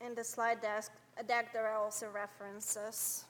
in the slide deck there are also references.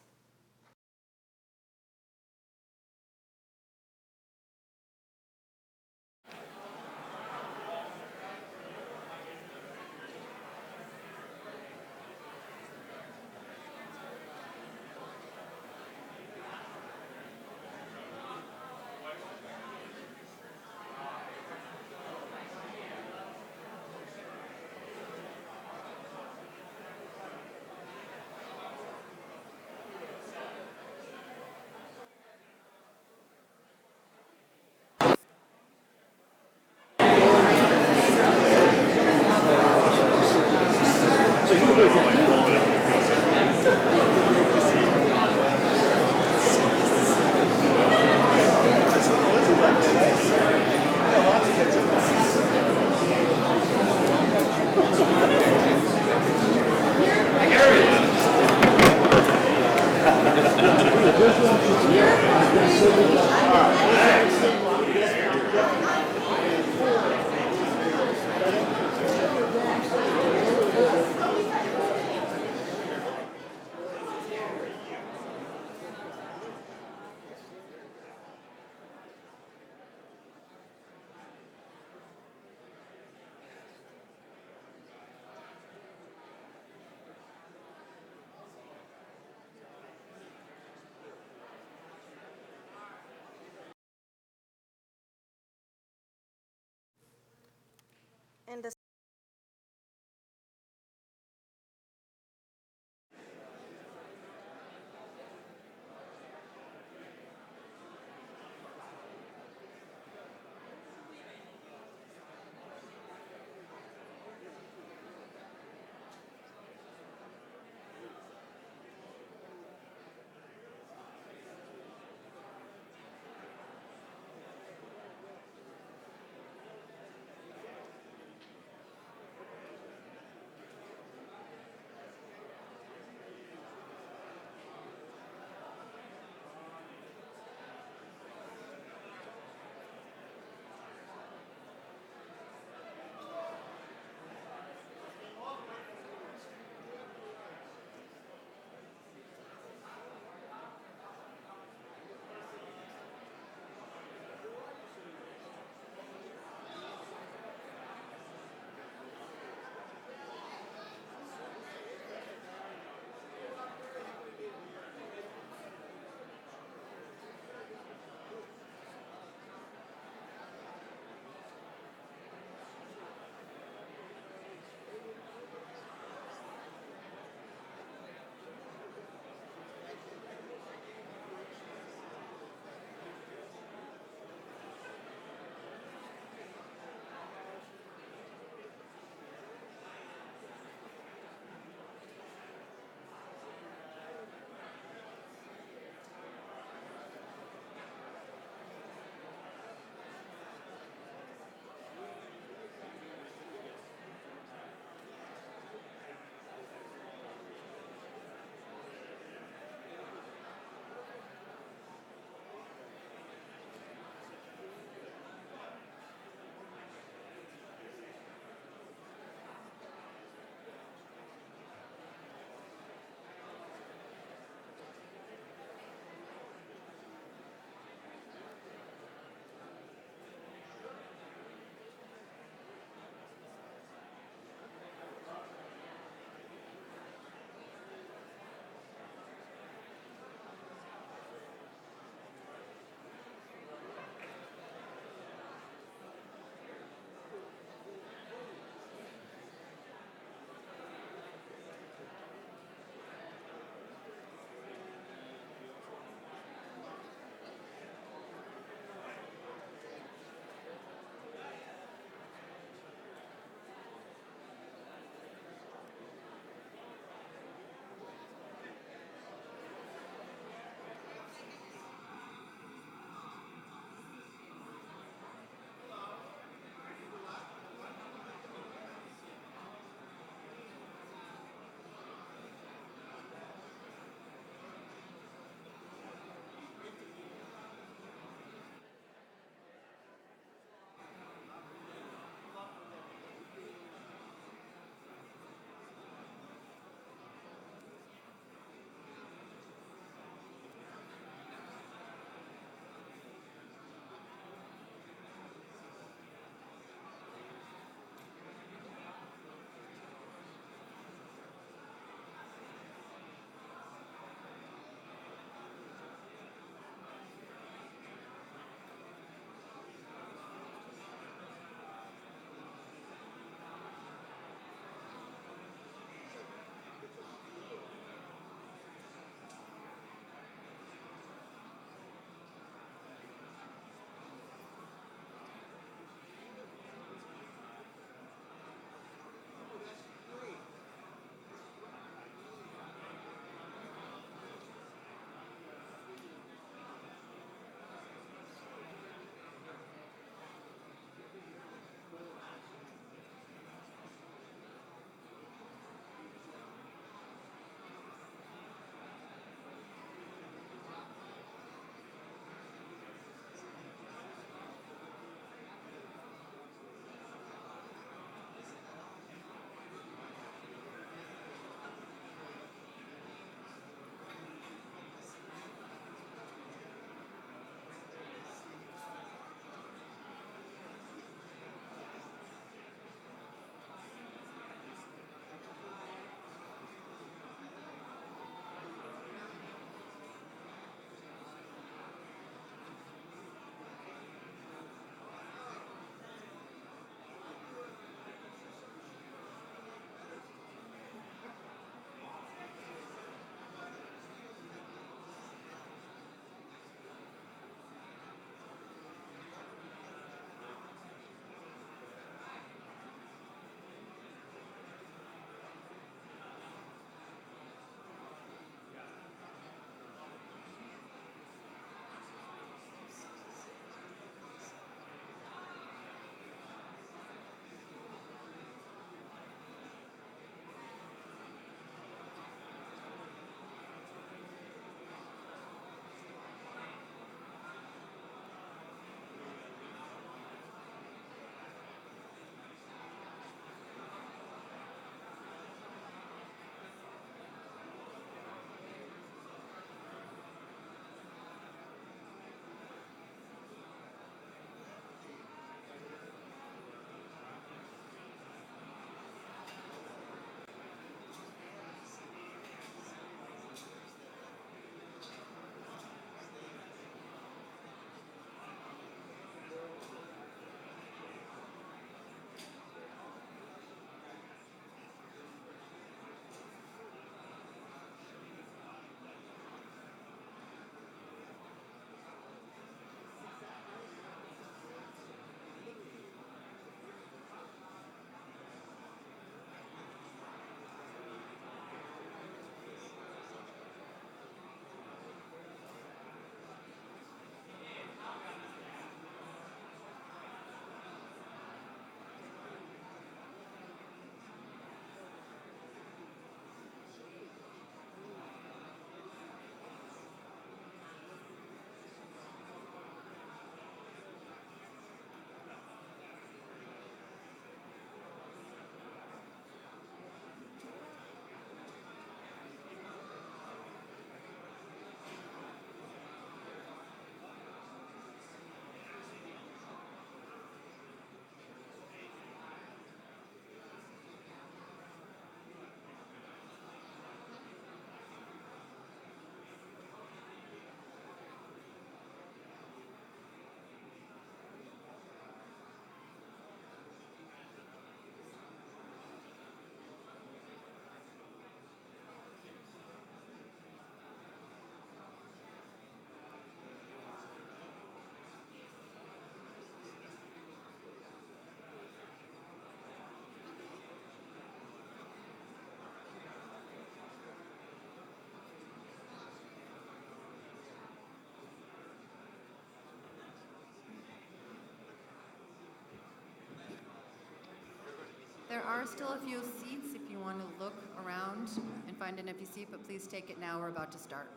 there are still a few seats if you want to look around and find an empty seat, but please take it now. We're about to start.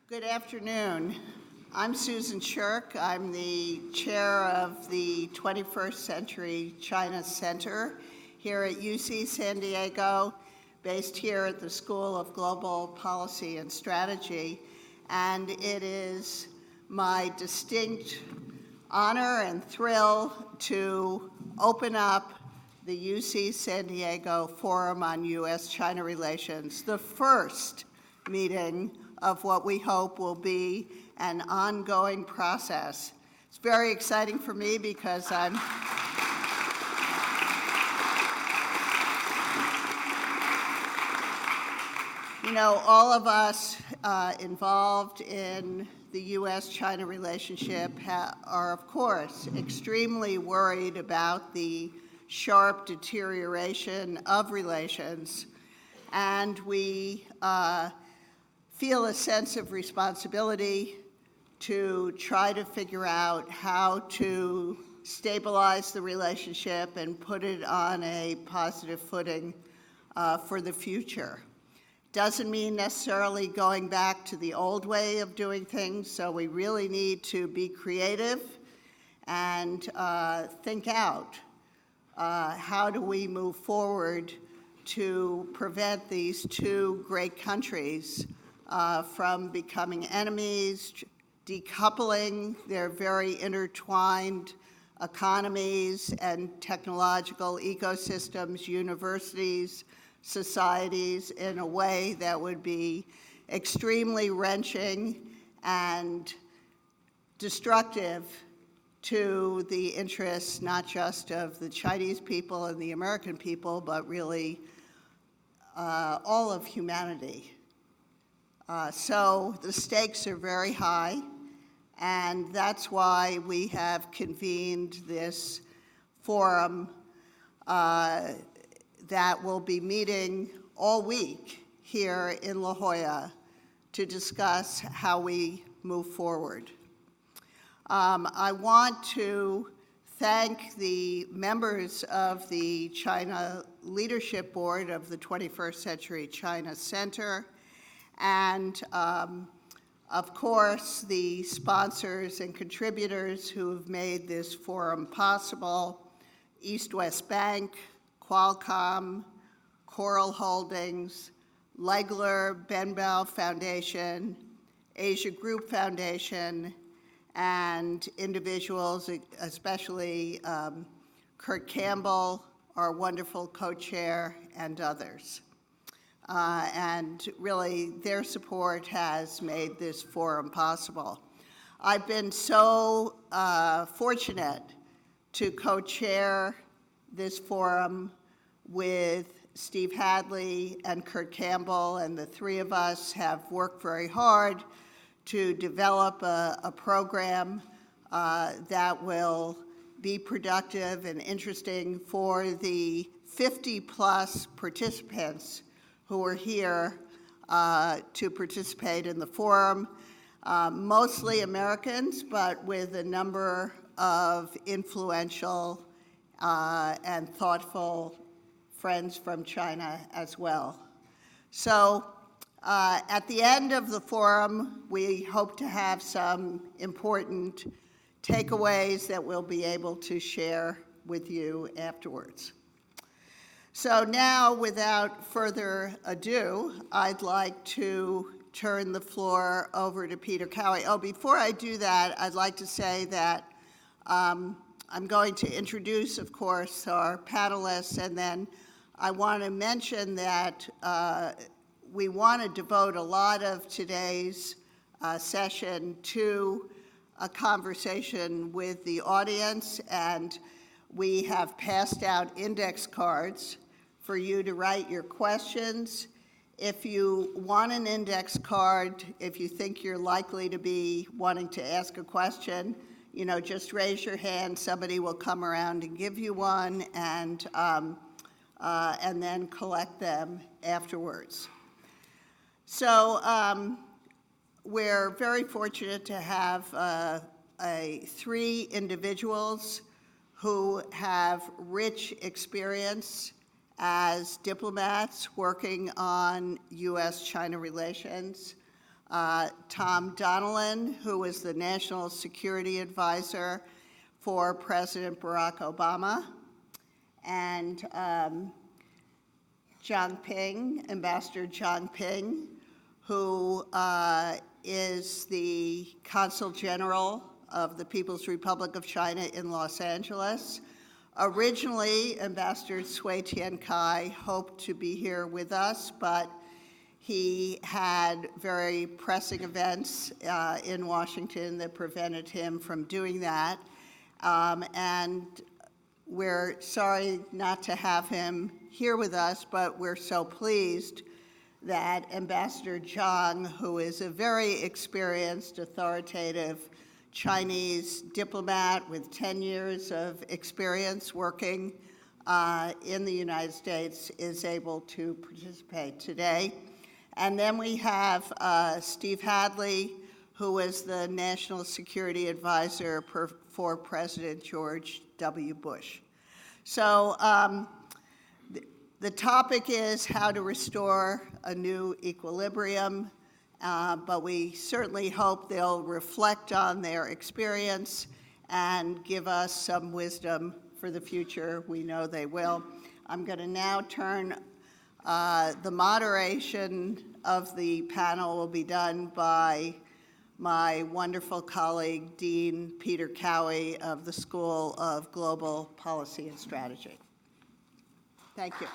Good afternoon. I'm Susan Shirk. I'm the chair of the 21st Century China Center here at UC San Diego, based here at the School of Global Policy and Strategy. And it is my distinct honor and thrill to open up the UC San Diego Forum on U.S.-China Relations, the first meeting of what we hope will be an ongoing process. It's very exciting for me because all of us involved in the U.S.-China relationship are, of course, extremely worried about the sharp deterioration of relations, and we feel a sense of responsibility to try to figure out how to stabilize the relationship and put it on a positive footing for the future. Doesn't mean necessarily going back to the old way of doing things, so we really need to be creative and think out how do we move forward to prevent these two great countries from becoming enemies, decoupling their very intertwined economies and technological ecosystems, universities, societies, in a way that would be extremely wrenching and destructive to the interests not just of the Chinese people and the American people, but really all of humanity. So the stakes are very high, and that's why we have convened this forum that will be meeting all week here in La Jolla to discuss how we move forward. I want to thank the members of the China Leadership Board of the 21st Century China Center, and of course, the sponsors and contributors who have made this forum possible: East West Bank, Qualcomm, Coral Holdings, Legler Benbow Foundation, Asia Group Foundation, and individuals, especially Kurt Campbell, our wonderful co-chair, and others. And really, their support has made this forum possible. I've been so fortunate to co-chair this forum with Steve Hadley and Kurt Campbell, and the three of us have worked very hard to develop a program that will be productive and interesting for the 50-plus participants who are here to participate in the forum, mostly Americans, but with a number of influential and thoughtful friends from China as well. So at the end of the forum, we hope to have some important takeaways that we'll be able to share with you afterwards. So now, without further ado, I'd like to turn the floor over to Peter Cowie. Oh, before I do that, I'd like to say that I'm going to introduce, of course, our panelists, and then I want to mention that we want to devote a lot of today's session to a conversation with the audience, and we have passed out index cards for you to write your questions If you want an index card, if you think you're likely to be wanting to ask a question, just raise your hand. Somebody will come around and give you one, and then collect them afterwards. So we're very fortunate to have three individuals who have rich experience as diplomats working on U.S.-China relations. Tom Donilon, who is the National Security Advisor for President Barack Obama, and Ambassador Zhang Ping, who is the Consul General of the People's Republic of China in Los Angeles. Originally, Ambassador Cui Tiankai hoped to be here with us, but he had very pressing events in Washington that prevented him from doing that. And we're sorry not to have him here with us, but we're so pleased that Ambassador Zhang, who is a very experienced, authoritative Chinese diplomat with 10 years of experience working in the United States, is able to participate today. And then we have Steve Hadley, who is the National Security Advisor for President George W. Bush. So the topic is how to restore a new equilibrium, but we certainly hope they'll reflect on their experience and give us some wisdom for the future. We know they will. I'm going to now turn the moderation of the panel will be done by my wonderful colleague, Dean Peter Cowie of the School of Global Policy and Strategy. Thank you. I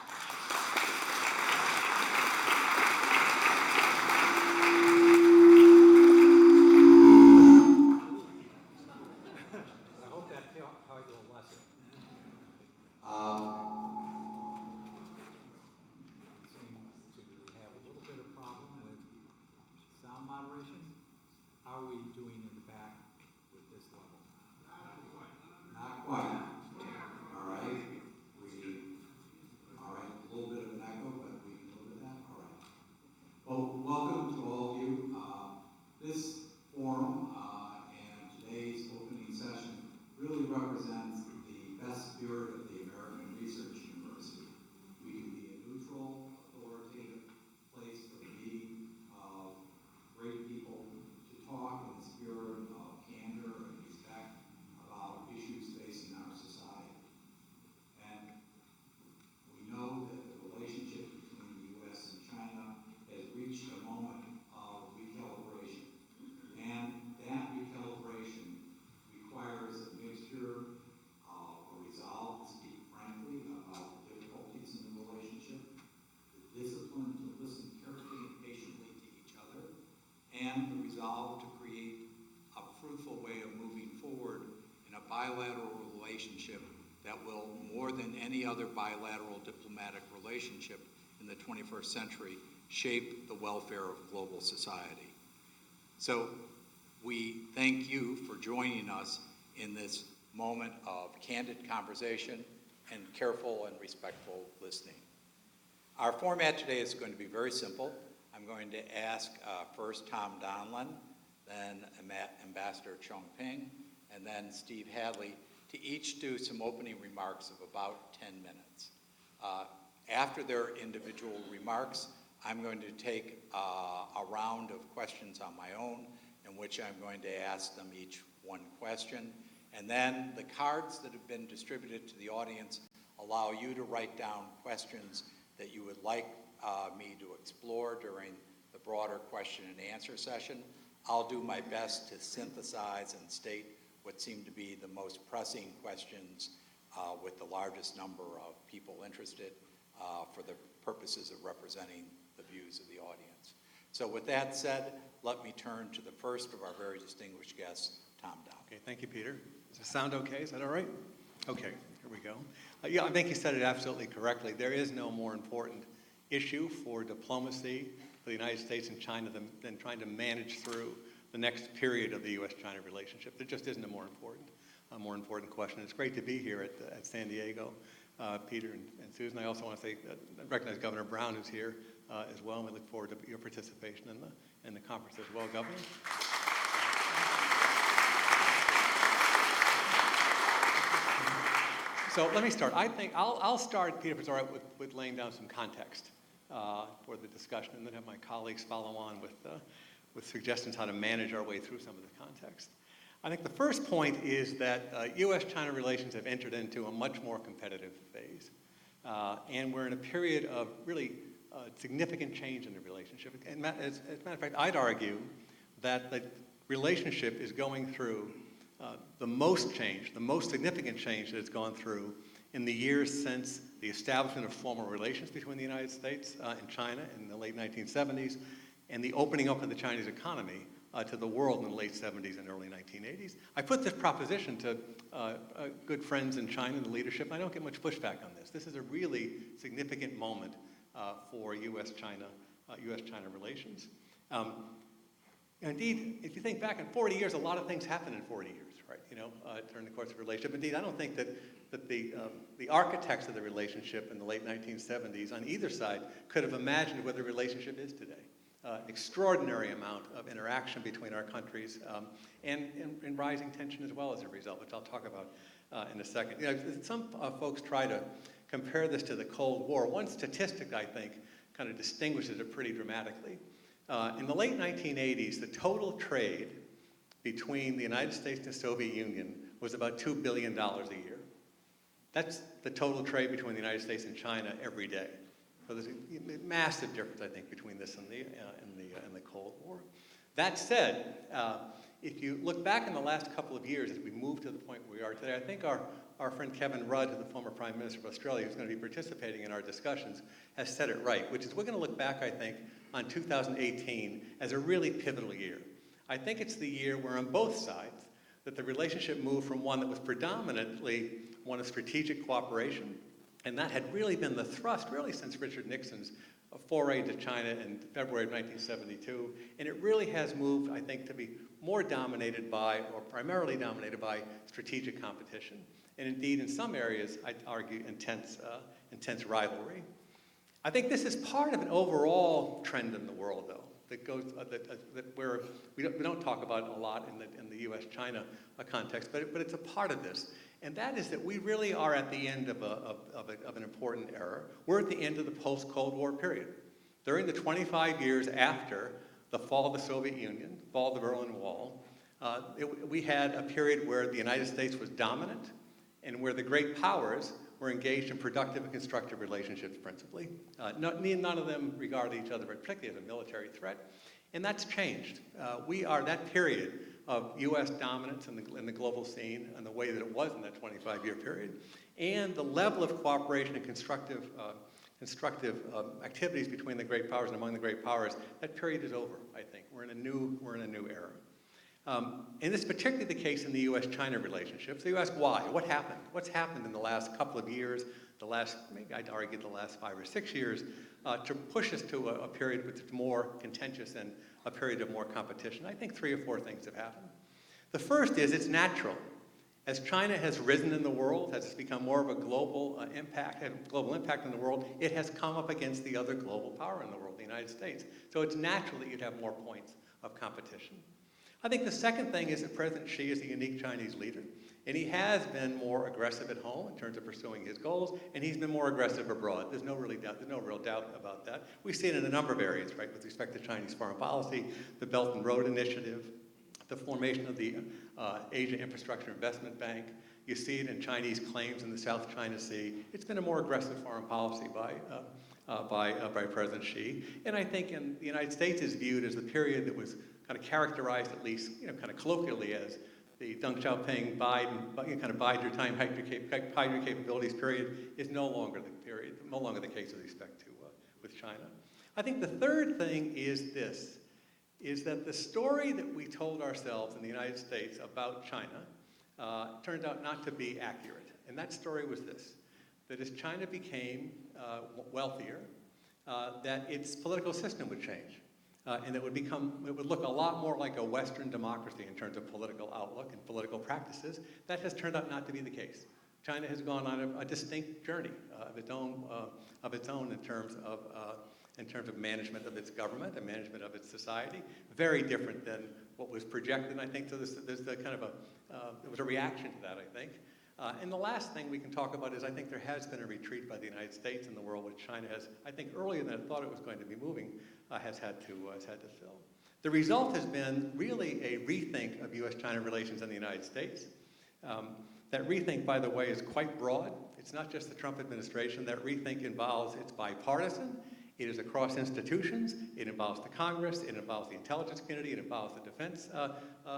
hope that taught you a lesson. Seem to have a little bit of problem with sound moderation. How are we doing in the back with this level? Not quite. All right. All right. A little bit of an echo, but we can live with that. All right. Well, welcome to all of you. This forum and today's opening session really represents the best spirit of the American Research University. We can be a neutral, authoritative place for the meeting of great people to talk in the spirit of candor and respect about issues facing our society. And we know that the relationship between the U.S. and China has reached a moment of recalibration. And that recalibration requires a mixture of a resolve to speak frankly about the difficulties in the relationship, the discipline to listen carefully and patiently to each other, and the resolve to create a fruitful way of moving forward in a bilateral relationship that will, more than any other bilateral diplomatic relationship in the 21st century, shape the welfare of global society. So we thank you for joining us in this moment of candid conversation and careful and respectful listening. Our format today is going to be very simple. I'm going to ask first Tom Donilon, then Ambassador Zhang Ping, and then Steve Hadley to each do some opening remarks of about 10 minutes. After their individual remarks, I'm going to take a round of questions on my own, in which I'm going to ask them each one question. And then the cards that have been distributed to the audience allow you to write down questions that you would like me to explore during the broader question and answer session. I'll do my best to synthesize and state what seem to be the most pressing questions with the largest number of people interested for the purposes of representing the views of the audience. So with that said, let me turn to the first of our very distinguished guests, Tom Donilon. Okay, thank you, Peter. Does it sound okay? Is that all right? Okay, here we go. Yeah, I think you said it absolutely correctly. There is no more important issue for diplomacy for the United States and China than trying to manage through the next period of the U.S.-China relationship. There just isn't a more important question. It's great to be here at San Diego, Peter and Susan. I also want to say, recognize Governor Brown, who's here as well, and we look forward to your participation in the conference as well, Governor. So let me start. I think I'll start, Peter, if it's all right, with laying down some context for the discussion, and then have my colleagues follow on with suggestions how to manage our way through some of the context. I think the first point is that U.S.-China relations have entered into a much more competitive phase, and we're in a period of really significant change in the relationship. And as a matter of fact, I'd argue that the relationship is going through the most significant change that it's gone through in the years since the establishment of formal relations between the United States and China in the late 1970s, and the opening up of the Chinese economy to the world in the late 70s and early 1980s. I put this proposition to good friends in China and the leadership, and I don't get much pushback on this. This is a really significant moment for U.S.-China relations. Indeed, if you think back in 40 years, a lot of things happened in 40 years, right? During the course of the relationship. Indeed, I don't think that the architects of the relationship in the late 1970s on either side could have imagined where the relationship is today. Extraordinary amount of interaction between our countries, and rising tension as well as a result, which I'll talk about in a second. Some folks try to compare this to the Cold War. One statistic, I think, kind of distinguishes it pretty dramatically. In the late 1980s, the total trade between the United States and the Soviet Union was about $2 billion a year. That's the total trade between the United States and China every day. So there's a massive difference, I think, between this and the Cold War. That said, if you look back in the last couple of years, as we move to the point where we are today, I think our friend Kevin Rudd, the former Prime Minister of Australia, who's going to be participating in our discussions, has said it right, which is we're going to look back, I think, on 2018 as a really pivotal year. I think it's the year where on both sides that the relationship moved from one that was predominantly one of strategic cooperation, and that had really been the thrust, really since Richard Nixon's foray to China in February of 1972. And it really has moved, I think, to be more dominated by, or primarily dominated by, strategic competition. And indeed, in some areas, I'd argue intense rivalry. I think this is part of an overall trend in the world, though, that goes we don't talk about a lot in the U.S.-China context, but it's a part of this. And that is that we really are at the end of an important era. We're at the end of the post-Cold War period. During the 25 years after the fall of the Soviet Union, fall of the Berlin Wall, we had a period where the United States was dominant and where the great powers were engaged in productive and constructive relationships principally. None of them regarded each other particularly as a military threat. And that's changed. That period of U.S. dominance in the global scene and the way that it was in that 25-year period, and the level of cooperation and constructive activities between the great powers and among the great powers, that period is over, I think. We're in a new era. And this is particularly the case in the U.S.-China relationship. So you ask why? What happened? What's happened in the last couple of years, maybe I'd argue the last 5 or 6 years, to push us to a period which is more contentious and a period of more competition? I think 3 or 4 things have happened. The first is it's natural. As China has risen in the world, as it's become more of a global impact in the world, it has come up against the other global power in the world, the United States. So it's natural that you'd have more points of competition. I think the second thing is that President Xi is a unique Chinese leader, and he has been more aggressive at home in terms of pursuing his goals, and he's been more aggressive abroad. There's no real doubt about that. We see it in a number of areas, right, with respect to Chinese foreign policy, the Belt and Road Initiative, the formation of the Asia Infrastructure Investment Bank. You see it in Chinese claims in the South China Sea. It's been a more aggressive foreign policy by President Xi. And I think in the United States is viewed as the period that was kind of characterized, at least, kind of colloquially, as the Deng Xiaoping bide your time, hide your capabilities period, is no longer the case with respect to with China. I think the third thing is this, is that the story that we told ourselves in the United States about China turned out not to be accurate. And that story was this, that as China became wealthier, that its political system would change. And it would look a lot more like a Western democracy in terms of political outlook and political practices. That has turned out not to be the case. China has gone on a distinct journey of its own in terms of management of its government and management of its society. Very different than what was projected. And I think so. There's the kind of there was a reaction to that, I think. And the last thing we can talk about is I think there has been a retreat by the United States in the world, which China has, I think, earlier than it thought it was going to be moving, has had to fill. The result has been really a rethink of U.S.-China relations in the United States. That rethink, by the way, is quite broad. It's not just the Trump administration. That rethink involves, it's bipartisan, it is across institutions, it involves the Congress, it involves the intelligence community, it involves the defense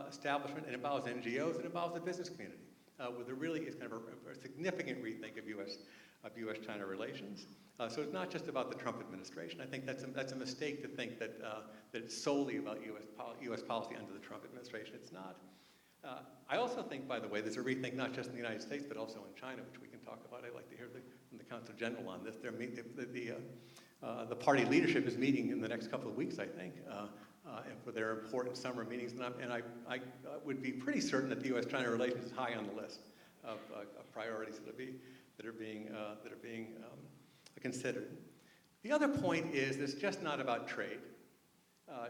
establishment, it involves NGOs, it involves the business community. Where there really is kind of a significant rethink of U.S.-China relations. So it's not just about the Trump administration. I think that's a mistake to think that it's solely about U.S. policy under the Trump administration. It's not. I also think, by the way, there's a rethink not just in the United States, but also in China, which we can talk about. I'd like to hear from the Consul General on this. The party leadership is meeting in the next couple of weeks, I think, and for their important summer meetings. And I would be pretty certain that the U.S.-China relations is high on the list of priorities that are being considered. The other point is it's just not about trade.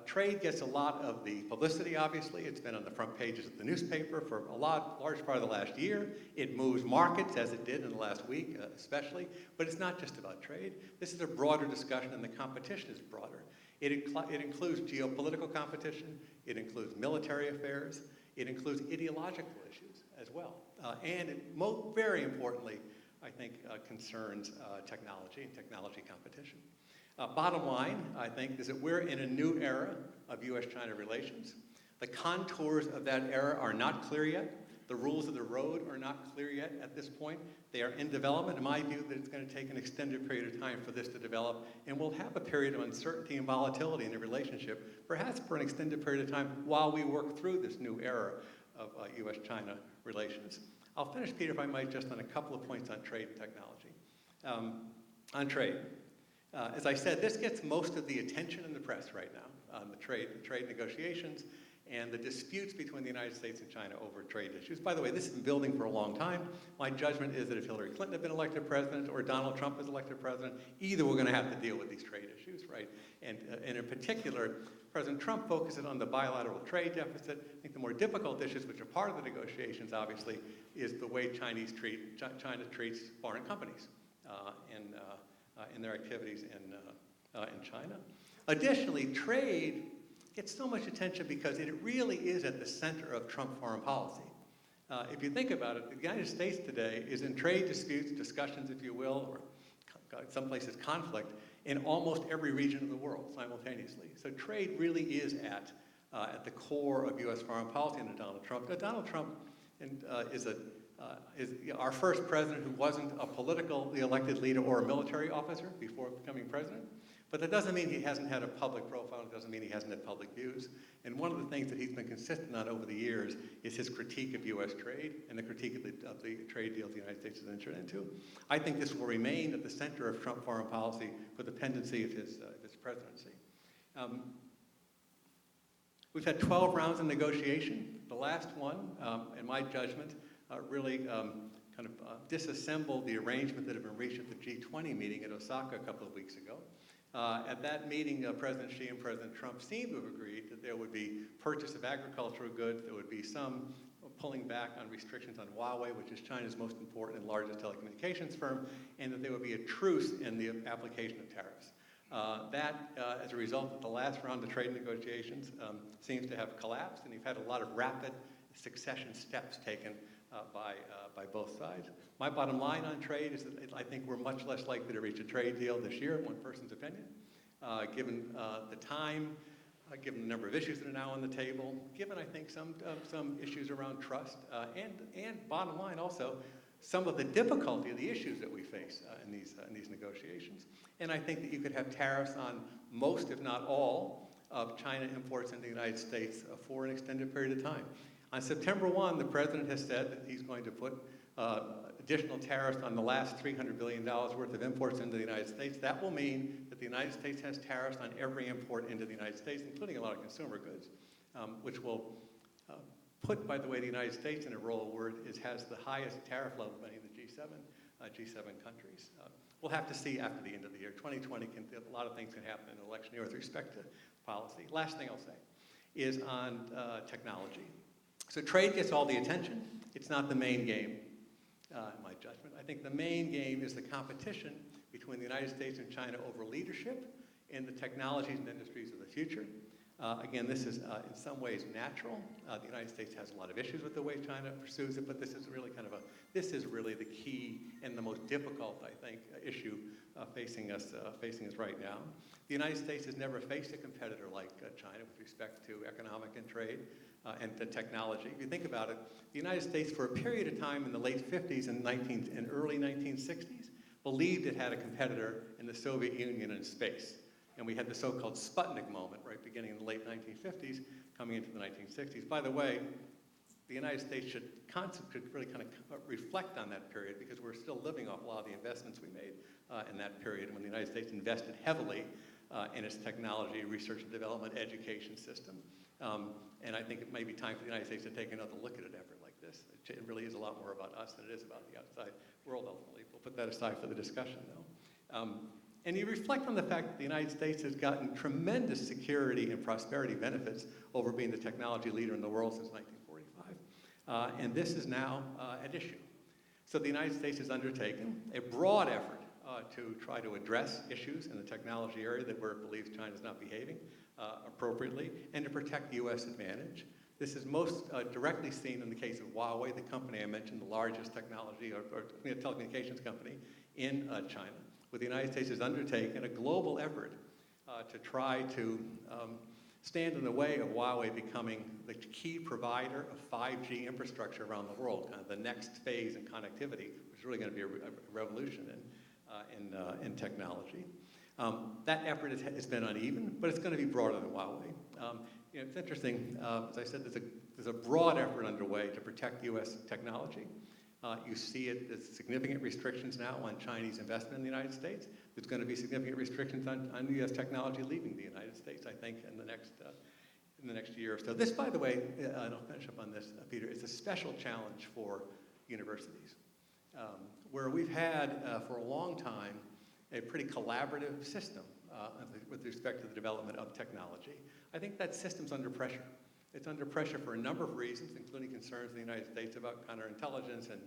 Trade gets a lot of the publicity, obviously. It's been on the front pages of the newspaper for large part of the last year. It moves markets, as it did in the last week, especially. But it's not just about trade. This is a broader discussion, and the competition is broader. It includes geopolitical competition. It includes military affairs. It includes ideological issues as well. And it very importantly, I think, concerns technology and technology competition. Bottom line, I think, is that we're in a new era of U.S.-China relations. The contours of that era are not clear yet. The rules of the road are not clear yet at this point. They are in development. In my view, that it's going to take an extended period of time for this to develop, and we'll have a period of uncertainty and volatility in the relationship, perhaps for an extended period of time while we work through this new era of U.S.-China relations. I'll finish, Peter, if I might, just on a couple of points on trade and technology. On trade. As I said, this gets most of the attention in the press right now, the trade negotiations and the disputes between the United States and China over trade issues. By the way, this has been building for a long time. My judgment is that if Hillary Clinton had been elected president or Donald Trump was elected president, either we're going to have to deal with these trade issues, right? And in particular, President Trump focuses on the bilateral trade deficit. I think the more difficult issues, which are part of the negotiations, obviously, is the way China treats foreign companies in their activities in China. Additionally, trade gets so much attention because it really is at the center of Trump foreign policy. If you think about it, the United States today is in trade disputes, discussions, if you will, or in some places conflict, in almost every region of the world simultaneously. So trade really is at the core of U.S. foreign policy under Donald Trump. Now, Donald Trump is our first president who wasn't a politically elected leader or a military officer before becoming president. But that doesn't mean he hasn't had a public profile. It doesn't mean he hasn't had public views. And one of the things that he's been consistent on over the years is his critique of U.S. trade and the critique of the trade deals the United States has entered into. I think this will remain at the center of Trump foreign policy for the pendency of his presidency. We've had 12 rounds of negotiation. The last one, in my judgment, really kind of disassembled the arrangement that had been reached at the G20 meeting in Osaka a couple of weeks ago. At that meeting, President Xi and President Trump seemed to have agreed that there would be purchase of agricultural goods, there would be some pulling back on restrictions on Huawei, which is China's most important and largest telecommunications firm, and that there would be a truce in the application of tariffs. As a result of the last round of trade negotiations, seems to have collapsed, and you've had a lot of rapid succession steps taken by both sides. My bottom line on trade is that I think we're much less likely to reach a trade deal this year, one person's opinion, given the time, given the number of issues that are now on the table, given, I think, some issues around trust, and bottom line also, some of the difficulty of the issues that we face in these negotiations. And I think that you could have tariffs on most, if not all, of China imports into the United States for an extended period of time. On September 1, the president has said that he's going to put additional tariffs on the last $300 billion worth of imports into the United States. That will mean that the United States has tariffs on every import into the United States, including a lot of consumer goods, which will put, by the way, the United States in a role where it has the highest tariff level of any of the G7 countries. We'll have to see after the end of the year. 2020, a lot of things can happen in an election year with respect to policy. Last thing I'll say is on technology. So trade gets all the attention. It's not the main game, in my judgment. I think the main game is the competition between the United States and China over leadership in the technologies and industries of the future. Again, this is in some ways natural. The United States has a lot of issues with the way China pursues it, but this is really this is really the key and the most difficult, I think, issue facing us right now. The United States has never faced a competitor like China with respect to economic and trade and to technology. If you think about it, the United States, for a period of time in the late 50s and early 1960s, believed it had a competitor in the Soviet Union in space. And we had the so-called Sputnik moment, right, beginning in the late 1950s, coming into the 1960s. By the way, the United States should really kind of reflect on that period, because we're still living off a lot of the investments we made in that period when the United States invested heavily in its technology, research and development, education system. And I think it may be time for the United States to take another look at an effort like this. It really is a lot more about us than it is about the outside world, ultimately. We'll put that aside for the discussion, though. And you reflect on the fact that the United States has gotten tremendous security and prosperity benefits over being the technology leader in the world since 1945. And this is now at issue. So the United States has undertaken a broad effort to try to address issues in the technology area where it believes China is not behaving appropriately, and to protect the U.S. advantage. This is most directly seen in the case of Huawei, the company I mentioned, the largest technology or telecommunications company in China, where the United States has undertaken a global effort to try to stand in the way of Huawei becoming the key provider of 5G infrastructure around the world, kind of the next phase in connectivity, which is really going to be a revolution in technology. That effort has been uneven, but it's going to be broader than Huawei. It's interesting, as I said, there's a broad effort underway to protect U.S. technology. You see it, there's significant restrictions now on Chinese investment in the United States. There's going to be significant restrictions on U.S. technology leaving the United States, I think, in the next year or so. This, by the way, and I'll finish up on this, Peter, is a special challenge for universities, where we've had, for a long time, a pretty collaborative system with respect to the development of technology. I think that system's under pressure. It's under pressure for a number of reasons, including concerns in the United States about counterintelligence and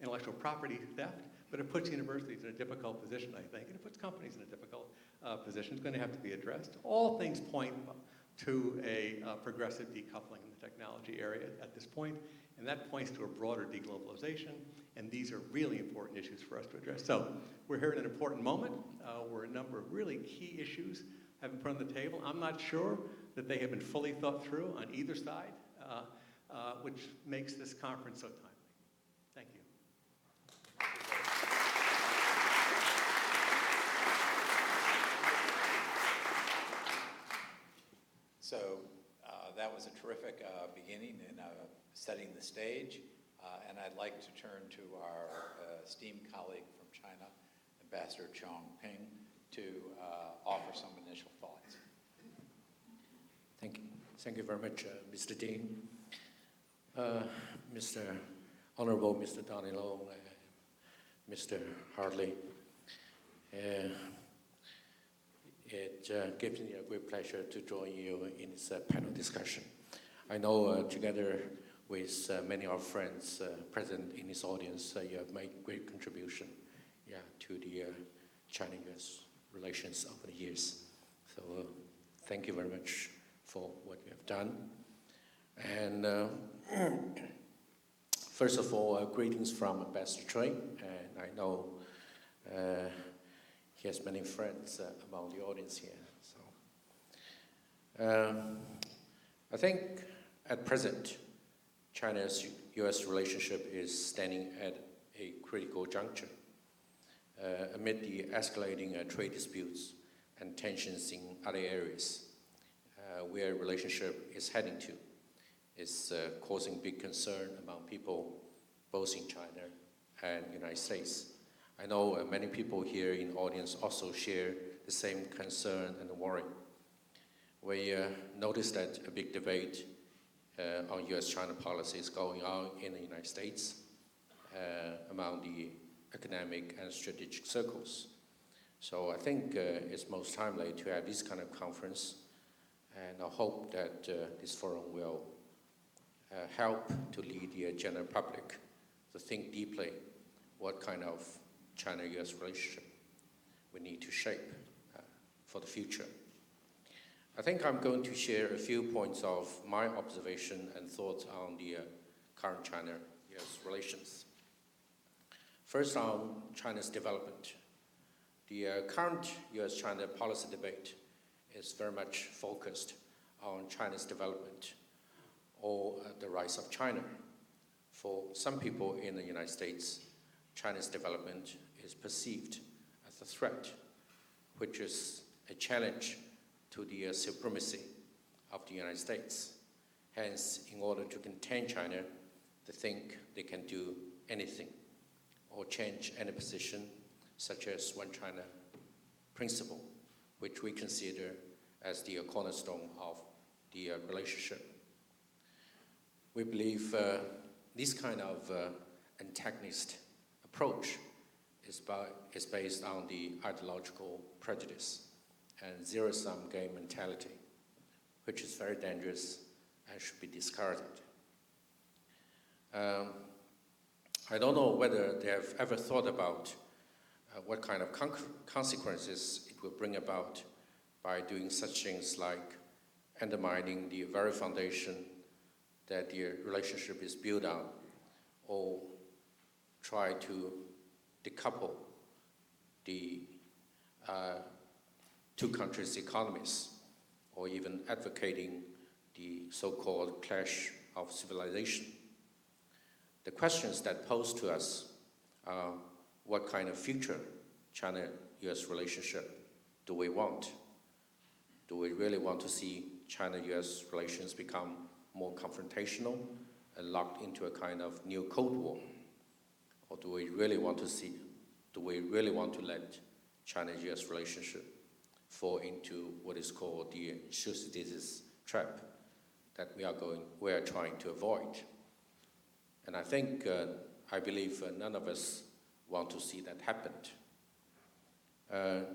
intellectual property theft, but it puts universities in a difficult position, I think, and it puts companies in a difficult position. It's going to have to be addressed. All things point to a progressive decoupling in the technology area at this point, and that points to a broader deglobalization, and these are really important issues for us to address. So we're here at an important moment where a number of really key issues have been put on the table. I'm not sure that they have been fully thought through on either side, which makes this conference so timely. Thank you. So that was a terrific beginning in setting the stage, and I'd like to turn to our esteemed colleague from China, Ambassador Chong Ping, to offer some initial thoughts. Thank you. Thank you very much, Mr. Dean. Honorable Mr. Donnie Long, Mr. Hartley. It gives me a great pleasure to join you in this panel discussion. I know together with many of our friends present in this audience, you have made great contribution to the China-US relations over the years. So thank you very much for what you have done. And first of all, greetings from Ambassador Choi, and I know he has many friends among the audience here. So I think at present, China's-US relationship is standing at a critical juncture. Amid the escalating trade disputes and tensions in other areas, where relationship is heading to is causing big concern among people both in China and United States. I know many people here in the audience also share the same concern and worry. We noticed that a big debate on US-China policy is going on in the United States among the academic and strategic circles. So I think it's most timely to have this kind of conference, and I hope that this forum will help to lead the general public to think deeply what kind of China-US relationship we need to shape for the future. I think I'm going to share a few points of my observation and thoughts on the current China-US relations. First, on China's development. The current US-China policy debate is very much focused on China's development or the rise of China. For some people in the United States, China's development is perceived as a threat, which is a challenge to the supremacy of the United States. Hence, in order to contain China, they think they can do anything or change any position, such as One China principle, which we consider as the cornerstone of the relationship. We believe this kind of antagonist approach is based on the ideological prejudice and zero-sum game mentality, which is very dangerous and should be discarded. I don't know whether they have ever thought about what kind of consequences it will bring about by doing such things like undermining the very foundation that the relationship is built on, or try to decouple the two countries' economies, or even advocating the so-called clash of civilization. The questions that pose to us are, what kind of future China-US relationship do we want? Do we really want to see China-US relations become more confrontational and locked into a kind of new Cold War? Or do we really want to let China-US relationship fall into what is called the Thucydides trap that we are trying to avoid? And I believe none of us want to see that happen.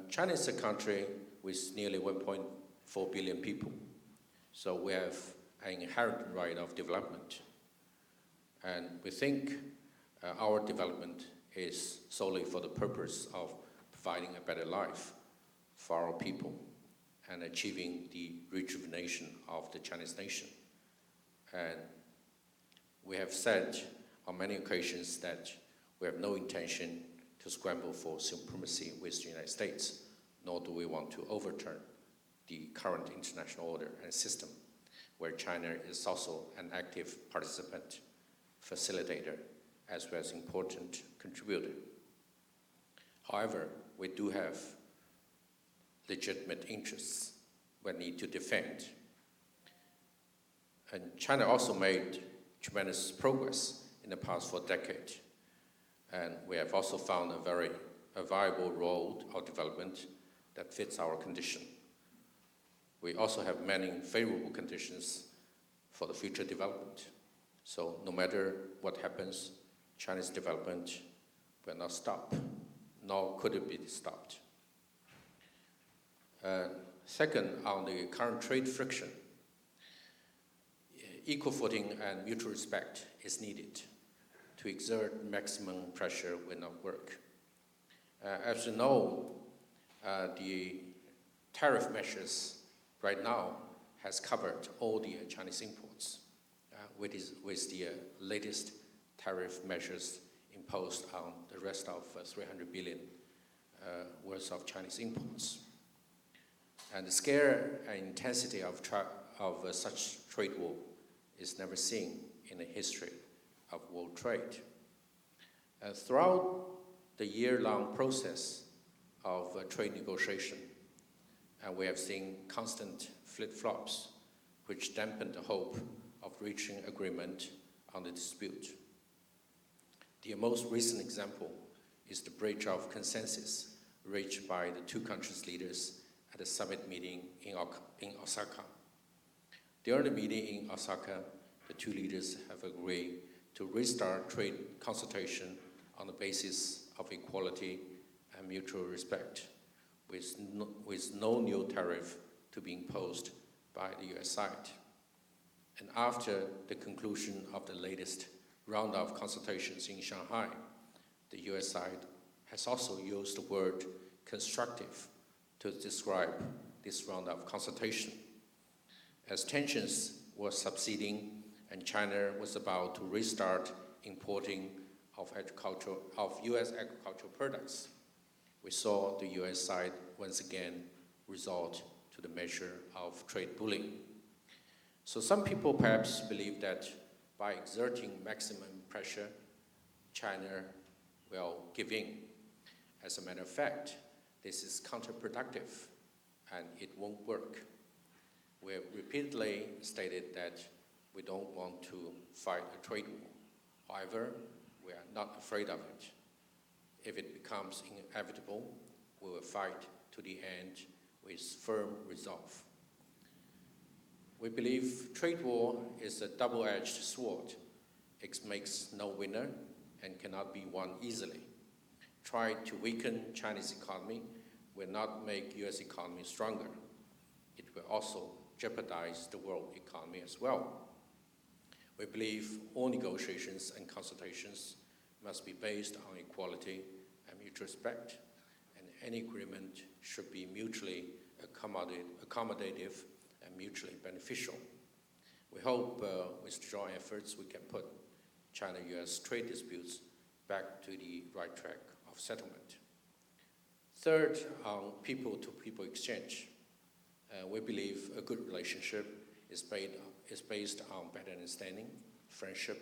China is a country with nearly 1.4 billion people, so we have an inherent right of development. And we think our development is solely for the purpose of providing a better life for our people and achieving the rejuvenation of the Chinese nation. And we have said on many occasions that we have no intention to scramble for supremacy with the United States, nor do we want to overturn the current international order and system, where China is also an active participant, facilitator, as well as important contributor. However, we do have legitimate interests we need to defend. And China also made tremendous progress in the past 4 decades. And we have also found a viable road of development that fits our condition. We also have many favorable conditions for the future development. So no matter what happens, China's development will not stop, nor could it be stopped. Second, on the current trade friction, equal footing and mutual respect is needed. To exert maximum pressure will not work. As you know, the tariff measures right now has covered all the Chinese imports with the latest tariff measures imposed on the rest of 300 billion worth of Chinese imports. And the scale and intensity of such trade war is never seen in the history of world trade. Throughout the year-long process of trade negotiation, we have seen constant flip-flops, which dampened the hope of reaching agreement on the dispute. The most recent example is the bridge of consensus reached by the two countries' leaders at the summit meeting in Osaka. During the meeting in Osaka, the two leaders have agreed to restart trade consultation on the basis of equality and mutual respect, with no new tariff to be imposed by the US side. And after the conclusion of the latest round of consultations in Shanghai, the US side has also used the word constructive to describe this round of consultation. As tensions were subsiding and China was about to restart importing of US agricultural products, we saw the US side once again resort to the measure of trade bullying. So some people perhaps believe that by exerting maximum pressure, China will give in. As a matter of fact, this is counterproductive and it won't work. We have repeatedly stated that we don't want to fight a trade war. However, we are not afraid of it. If it becomes inevitable, we will fight to the end with firm resolve. We believe trade war is a double-edged sword. It makes no winner and cannot be won easily. Try to weaken Chinese economy will not make US economy stronger. It will also jeopardize the world economy as well. We believe all negotiations and consultations must be based on equality and mutual respect, and any agreement should be mutually accommodative and mutually beneficial. We hope with joint efforts we can put China-US trade disputes back to the right track of settlement. Third, on people-to-people exchange. We believe a good relationship is based on better understanding, friendship,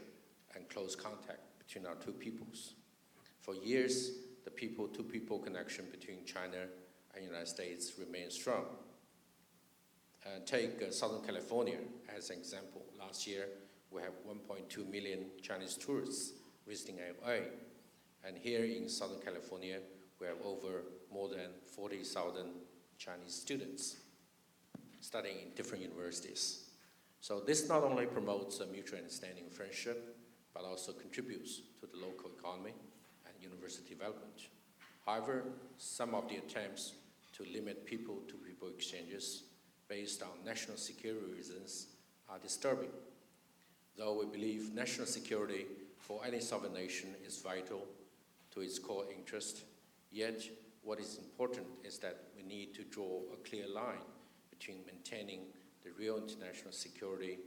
and close contact between our two peoples. For years, the people-to-people connection between China and the United States remains strong. Take Southern California as an example. Last year, we have 1.2 million Chinese tourists visiting LA. And here in Southern California, we have more than 40,000 Chinese students studying in different universities. So this not only promotes a mutual understanding and friendship, but also contributes to the local economy and university development. However, some of the attempts to limit people-to-people exchanges based on national security reasons are disturbing. Though we believe national security for any sovereign nation is vital to its core interest, yet what is important is that we need to draw a clear line between maintaining the real international security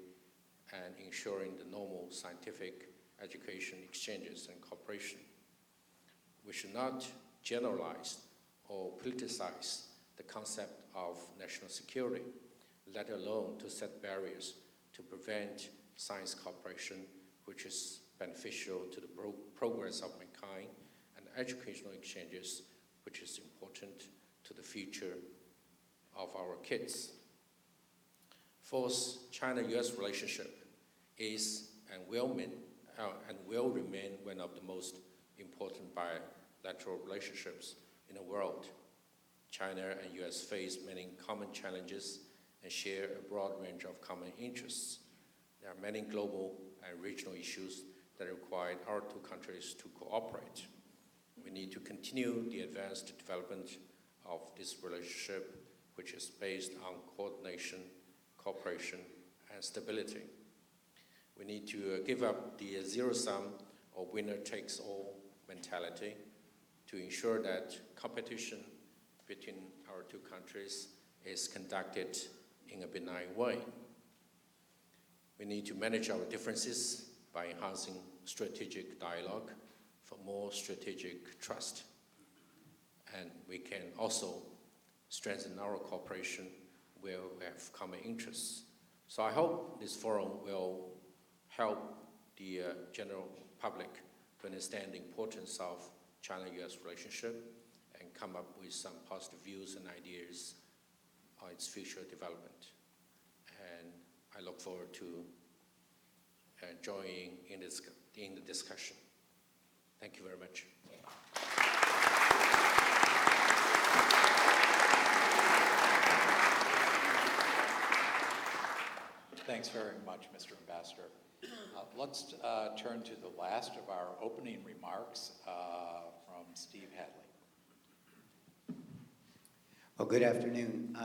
and ensuring the normal scientific education exchanges and cooperation. We should not generalize or politicize the concept of national security, let alone to set barriers to prevent science cooperation, which is beneficial to the progress of mankind, and educational exchanges, which is important to the future of our kids. Fourth, China-US relationship is and will remain one of the most important bilateral relationships in the world. China and US face many common challenges and share a broad range of common interests. There are many global and regional issues that require our two countries to cooperate. We need to continue the advanced development of this relationship, which is based on coordination, cooperation, and stability. We need to give up the zero-sum or winner-takes-all mentality to ensure that competition between our two countries is conducted in a benign way. We need to manage our differences by enhancing strategic dialogue for more strategic trust. And we can also strengthen our cooperation where we have common interests. So I hope this forum will help the general public to understand the importance of China-US relationship and come up with some positive views and ideas on its future development. And I look forward to joining in the discussion. Thank you very much. Thanks very much, Mr. Ambassador. Let's turn to the last of our opening remarks from Steve Hadley. Well, good afternoon.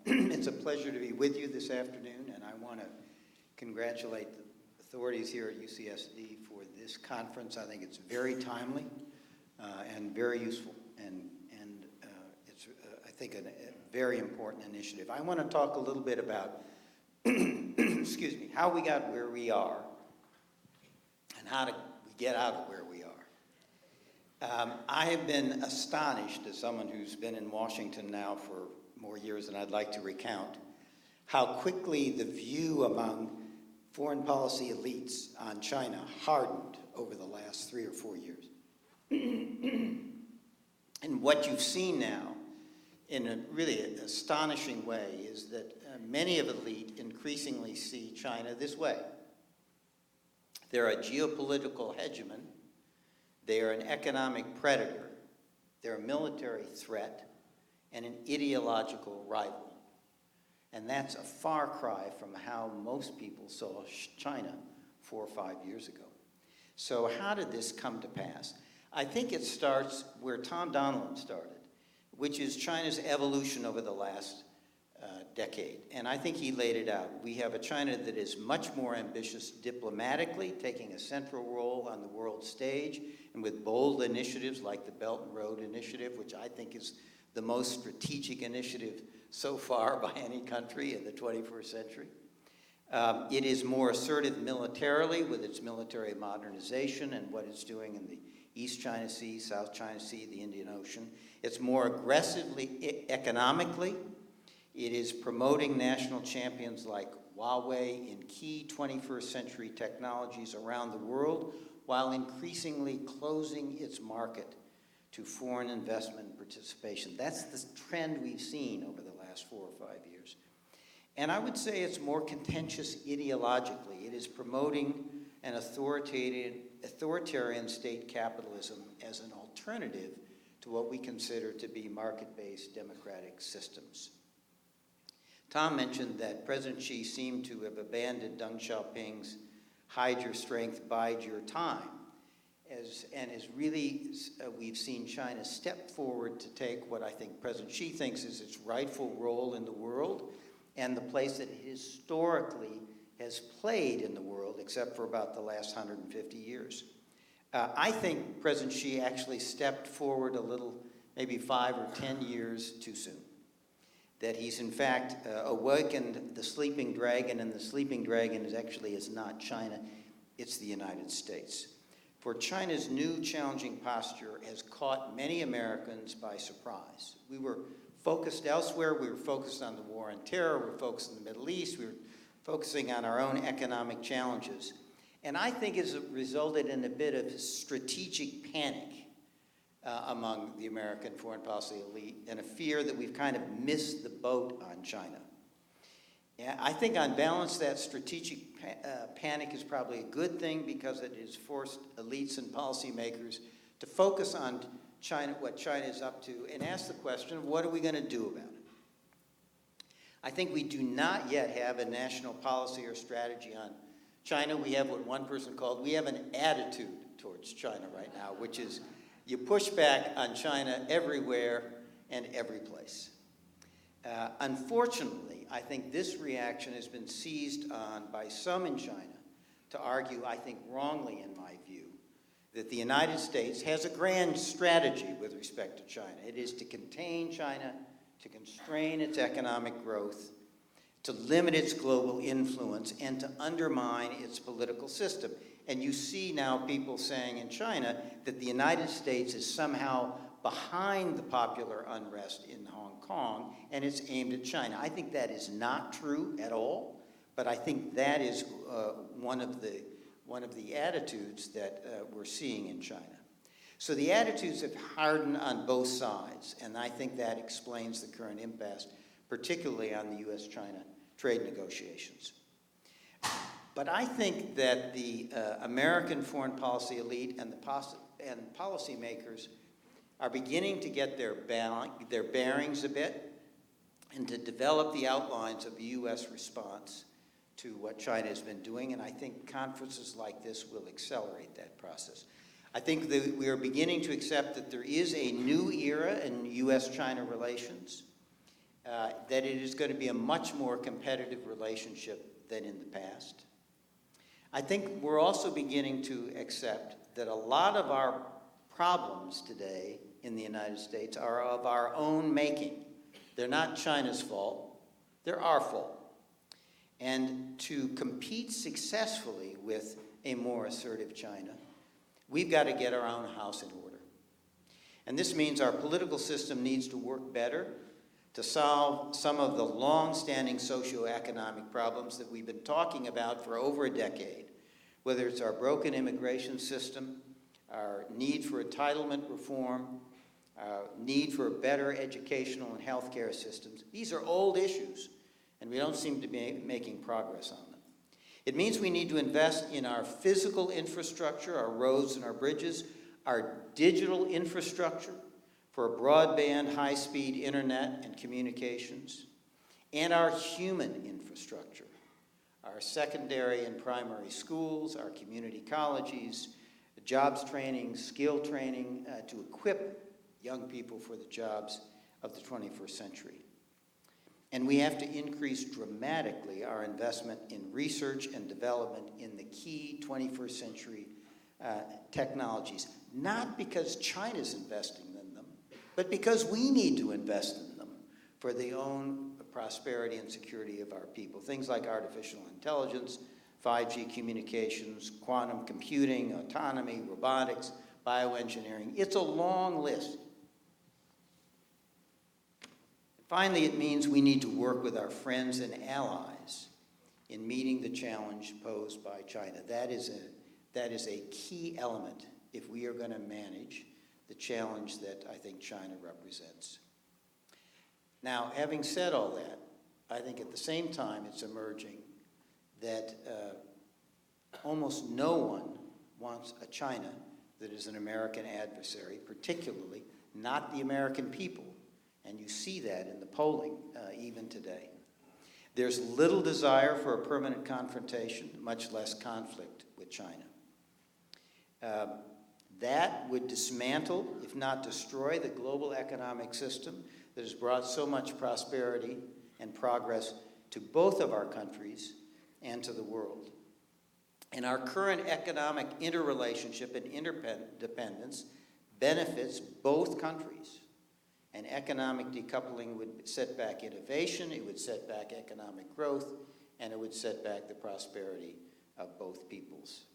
It's a pleasure to be with you this afternoon, and I want to congratulate the authorities here at UCSD for this conference. I think it's very timely and very useful, and it's, I think, a very important initiative. I want to talk a little bit about, excuse me, how we got where we are and how to get out of where we are. I have been astonished, as someone who's been in Washington now for more years than I'd like to recount, how quickly the view among foreign policy elites on China hardened over the last 3 or 4 years. And what you've seen now, in a really astonishing way, is that many of elite increasingly see China this way. They're a geopolitical hegemon. They are an economic predator. They're a military threat and an ideological rival. And that's a far cry from how most people saw China 4 or 5 years ago. So how did this come to pass? I think it starts where Tom Donilon started, which is China's evolution over the last decade. And I think he laid it out. We have a China that is much more ambitious diplomatically, taking a central role on the world stage, and with bold initiatives like the Belt and Road Initiative, which I think is the most strategic initiative so far by any country in the 21st century. It is more assertive militarily with its military modernization and what it's doing in the East China Sea, South China Sea, the Indian Ocean. It's more aggressively economically. It is promoting national champions like Huawei in key 21st century technologies around the world, while increasingly closing its market to foreign investment and participation. That's the trend we've seen over the last 4 or 5 years. And I would say it's more contentious ideologically. It is promoting an authoritarian state capitalism as an alternative to what we consider to be market-based democratic systems. Tom mentioned that President Xi seemed to have abandoned Deng Xiaoping's hide your strength, bide your time, we've seen China step forward to take what I think President Xi thinks is its rightful role in the world and the place that it historically has played in the world, except for about the last 150 years. I think President Xi actually stepped forward a little, maybe 5 or 10 years too soon. That he's in fact awakened the sleeping dragon, and the sleeping dragon is not China, it's the United States. For China's new challenging posture has caught many Americans by surprise. We were focused elsewhere. We were focused on the war on terror. We were focused in the Middle East. We were focusing on our own economic challenges. And I think it's resulted in a bit of strategic panic among the American foreign policy elite, and a fear that we've kind of missed the boat on China. Yeah, I think on balance that strategic panic is probably a good thing, because it has forced elites and policymakers to focus on China, what China is up to, and ask the question of what are we going to do about it. I think we do not yet have a national policy or strategy on China. We have what one person called, we have an attitude towards China right now, which is you push back on China everywhere and every place. Unfortunately, I think this reaction has been seized on by some in China to argue, I think wrongly in my view, that the United States has a grand strategy with respect to China. It is to contain China, to constrain its economic growth, to limit its global influence, and to undermine its political system. And you see now people saying in China that the United States is somehow behind the popular unrest in Hong Kong, and it's aimed at China. I think that is not true at all, but I think that is one of the attitudes that we're seeing in China. So the attitudes have hardened on both sides, and I think that explains the current impasse, particularly on the U.S.-China trade negotiations. But I think that the American foreign policy elite and and policymakers are beginning to get their bearings a bit and to develop the outlines of the U.S. response to what China has been doing, and I think conferences like this will accelerate that process. I think that we are beginning to accept that there is a new era in U.S.-China relations, that it is going to be a much more competitive relationship than in the past. I think we're also beginning to accept that a lot of our problems today in the United States are of our own making. They're not China's fault, they're our fault. And to compete successfully with a more assertive China, we've got to get our own house in order. And this means our political system needs to work better to solve some of the long-standing socioeconomic problems that we've been talking about for over a decade, whether it's our broken immigration system, our need for entitlement reform, our need for better educational and healthcare systems. These are old issues, and we don't seem to be making progress on them. It means we need to invest in our physical infrastructure, our roads and our bridges, our digital infrastructure for broadband, high-speed internet and communications, and our human infrastructure, our secondary and primary schools, our community colleges, jobs training, skill training to equip young people for the jobs of the 21st century. And we have to increase dramatically our investment in research and development in the key 21st century technologies, not because China's investing in them, but because we need to invest in them for the own prosperity and security of our people. Things like artificial intelligence, 5G communications, quantum computing, autonomy, robotics, bioengineering. It's a long list. Finally, it means we need to work with our friends and allies in meeting the challenge posed by China. That is a key element if we are going to manage the challenge that I think China represents. Now, having said all that, I think at the same time it's emerging that almost no one wants a China that is an American adversary, particularly not the American people. And you see that in the polling even today. There's little desire for a permanent confrontation, much less conflict with China. That would dismantle, if not destroy, the global economic system that has brought so much prosperity and progress to both of our countries and to the world. And our current economic interrelationship and interdependence benefits both countries. And economic decoupling would set back innovation, it would set back economic growth, and it would set back the prosperity of both peoples.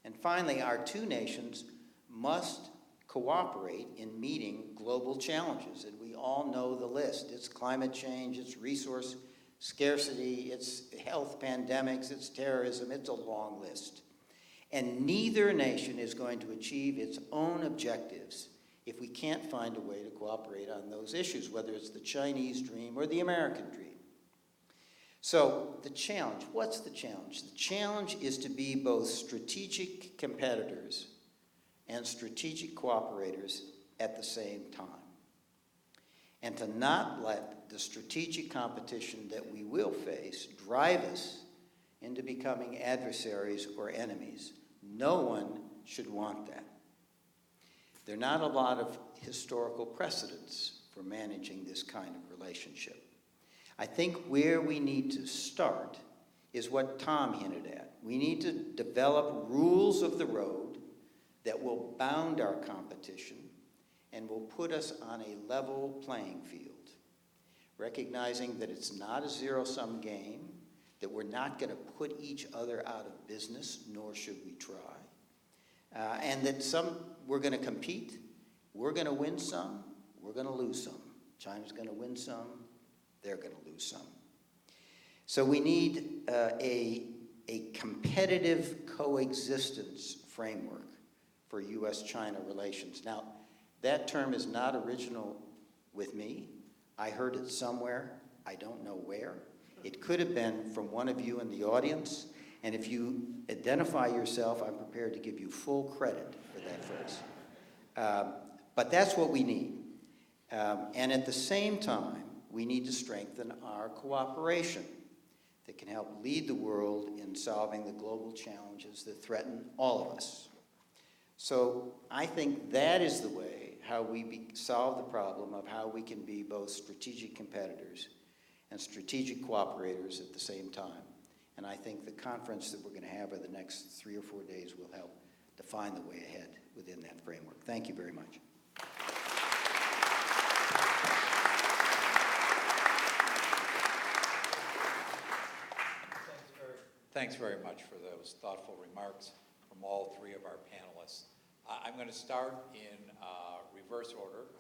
And finally, our two nations must cooperate in meeting global challenges, and we all know the list. It's climate change, it's resource scarcity, it's health pandemics, it's terrorism, it's a long list. And neither nation is going to achieve its own objectives if we can't find a way to cooperate on those issues, whether it's the Chinese dream or the American dream. So the challenge, what's the challenge? The challenge is to be both strategic competitors and strategic cooperators at the same time. And to not let the strategic competition that we will face drive us into becoming adversaries or enemies. No one should want that. There are not a lot of historical precedents for managing this kind of relationship. I think where we need to start is what Tom hinted at. We need to develop rules of the road that will bound our competition and will put us on a level playing field, recognizing that it's not a zero-sum game, that we're not going to put each other out of business, nor should we try. And that we're going to compete, we're going to win some, we're going to lose some. China's going to win some, they're going to lose some. So we need a competitive coexistence framework for U.S.-China relations. Now, that term is not original with me. I heard it somewhere, I don't know where. It could have been from one of you in the audience. And if you identify yourself, I'm prepared to give you full credit for that phrase. But that's what we need. And at the same time, we need to strengthen our cooperation that can help lead the world in solving the global challenges that threaten all of us. So I think that is the way how we solve the problem of how we can be both strategic competitors and strategic cooperators at the same time. And I think the conference that we're going to have over the next 3 or 4 days will help define the way ahead within that framework. Thank you very much. Thanks very much for those thoughtful remarks from all three of our panelists. I'm going to start in reverse order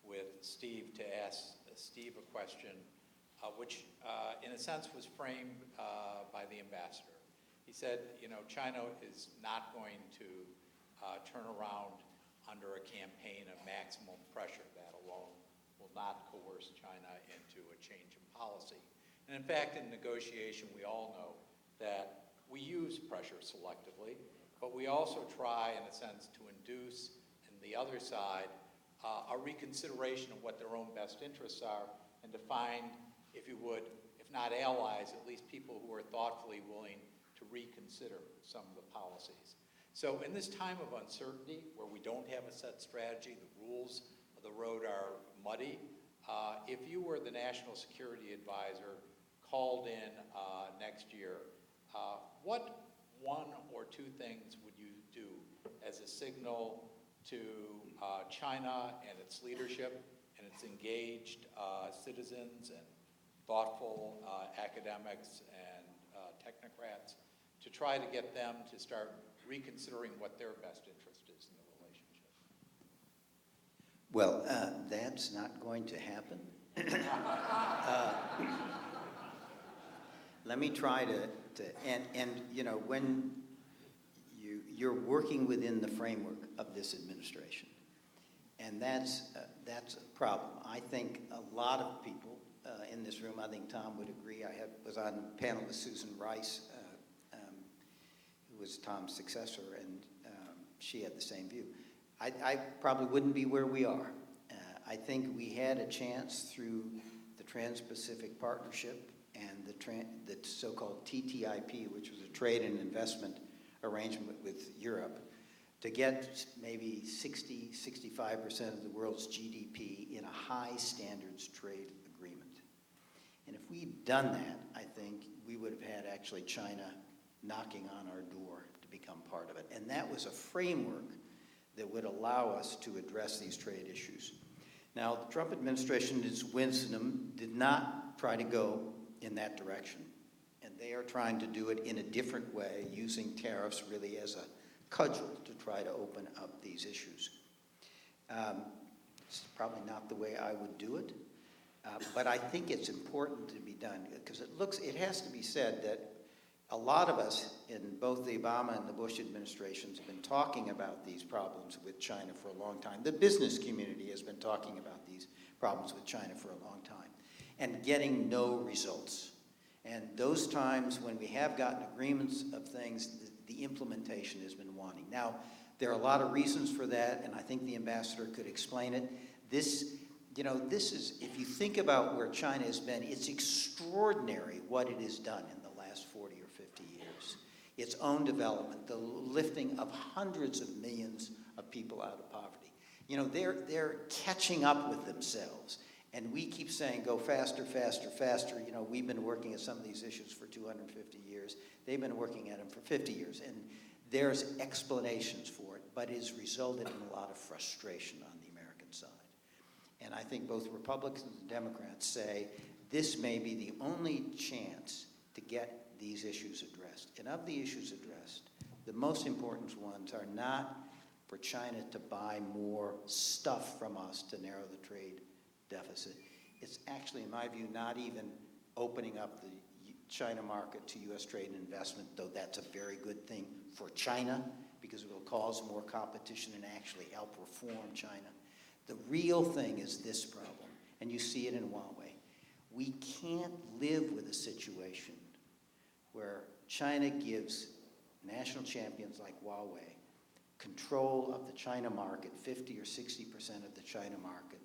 with Steve to ask Steve a question, which in a sense was framed by the ambassador. He said, China is not going to turn around under a campaign of maximum pressure. That alone will not coerce China into a change in policy. And in fact, in negotiation, we all know that we use pressure selectively, but we also try, in a sense, to induce, on the other side, a reconsideration of what their own best interests are, and to find, if you would, if not allies, at least people who are thoughtfully willing to reconsider some of the policies. So in this time of uncertainty, where we don't have a set strategy, the rules of the road are muddy, if you were the National Security Advisor called in next year, what one or two things would you do as a signal to China and its leadership and its engaged citizens and thoughtful academics and technocrats to try to get them to start reconsidering what their best interest is in the relationship? Well, that's not going to happen. Let me try to when you're working within the framework of this administration, and that's a problem. I think a lot of people in this room, I think Tom would agree. I was on a panel with Susan Rice, who was Tom's successor, and she had the same view. I probably wouldn't be where we are. I think we had a chance through the Trans-Pacific Partnership and the so-called TTIP, which was a trade and investment arrangement with Europe, to get maybe 65% of the world's GDP in a high standards trade agreement. And if we'd done that, I think we would have had actually China knocking on our door to become part of it. And that was a framework that would allow us to address these trade issues. Now, the Trump administration, in its wisdom, did not try to go in that direction. And they are trying to do it in a different way, using tariffs really as a cudgel to try to open up these issues. It's probably not the way I would do it, but I think it's important to be done, because it has to be said that a lot of us in both the Obama and the Bush administrations have been talking about these problems with China for a long time. The business community has been talking about these problems with China for a long time and getting no results. And those times when we have gotten agreements of things, the implementation has been wanting. Now, there are a lot of reasons for that, and I think the ambassador could explain it. This is, if you think about where China has been, it's extraordinary what it has done in the last 40 or 50 years. Its own development, the lifting of hundreds of millions of people out of poverty. They're catching up with themselves. And we keep saying, go faster, faster, faster. We've been working at some of these issues for 250 years. They've been working at them for 50 years. And there's explanations for it, but it has resulted in a lot of frustration on the American side. And I think both Republicans and Democrats say this may be the only chance to get these issues addressed. And of the issues addressed, the most important ones are not for China to buy more stuff from us to narrow the trade deficit. It's actually, in my view, not even opening up the China market to U.S. trade and investment, though that's a very good thing for China because it will cause more competition and actually help reform China. The real thing is this problem, and you see it in Huawei. We can't live with a situation where China gives national champions like Huawei control of the China market, 50 or 60% of the China market,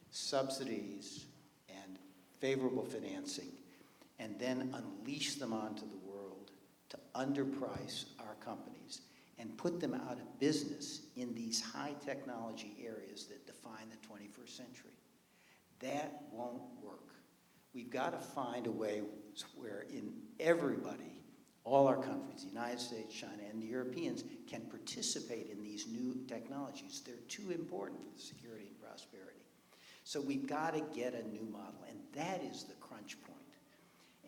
subsidies and favorable financing, and then unleash them onto the world to underprice our companies and put them out of business in these high technology areas that define the 21st century. That won't work. We've got to find a way where everybody, all our countries, the United States, China, and the Europeans, can participate in these new technologies. They're too important for the security and prosperity. So we've got to get a new model, and that is the crunch point.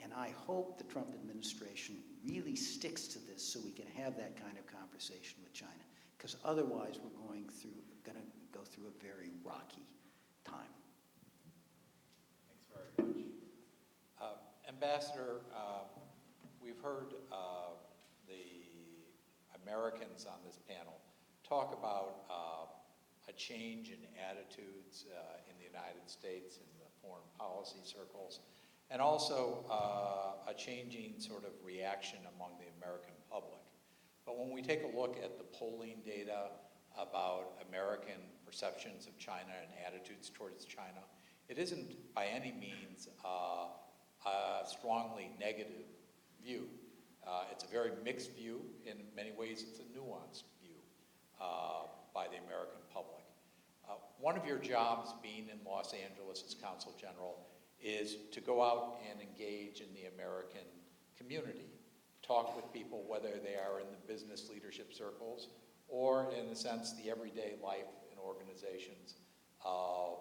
And I hope the Trump administration really sticks to this so we can have that kind of conversation with China, because otherwise we're going to go through a very rocky time. Thanks very much. Ambassador, we've heard the Americans on this panel talk about a change in attitudes in the United States in the foreign policy circles, and also a changing sort of reaction among the American public. But when we take a look at the polling data about American perceptions of China and attitudes towards China, it isn't by any means a strongly negative view. It's a very mixed view. In many ways, it's a nuanced view by the American public. One of your jobs being in Los Angeles as Consul General is to go out and engage in the American community, talk with people, whether they are in the business leadership circles or, in a sense, the everyday life and organizations of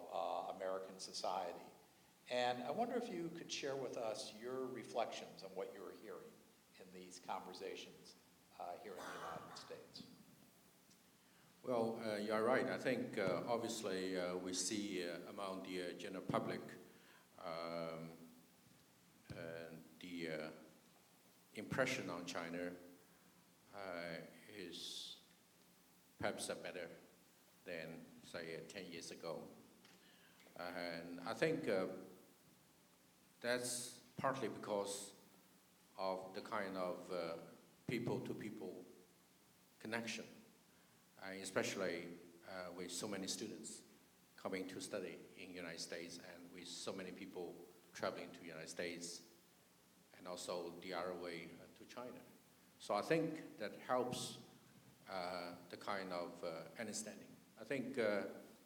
American society. And I wonder if you could share with us your reflections on what you're hearing in these conversations here in the United States. Well, you're right. I think obviously we see among the general public the impression on China is perhaps better than, say, 10 years ago. And I think that's partly because of the kind of people-to-people connection, especially with so many students coming to study in the United States and with so many people traveling to the United States and also the other way to China. So I think that helps the kind of understanding. I think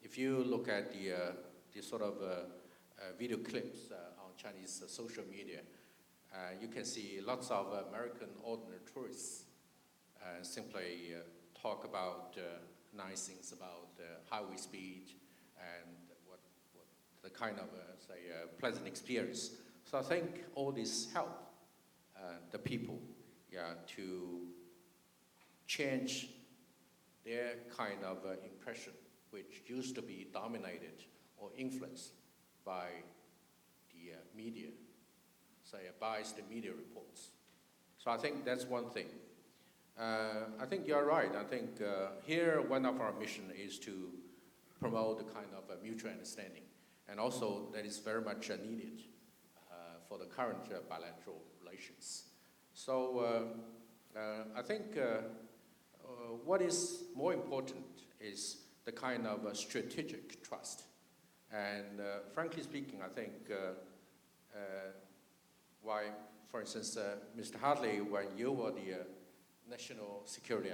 if you look at the sort of video clips on Chinese social media, you can see lots of American ordinary tourists simply talk about nice things about highway speed and what the kind of, say, pleasant experience. So I think all this help the people to change their kind of impression, which used to be dominated or influenced by the media, say, biased media reports. So I think that's one thing. I think you're right. I think here one of our mission is to promote the kind of mutual understanding, and also that is very much needed for the current bilateral relations. So I think what is more important is the kind of strategic trust. And frankly speaking, I think why, for instance, Mr. Hartley, when you were the National Security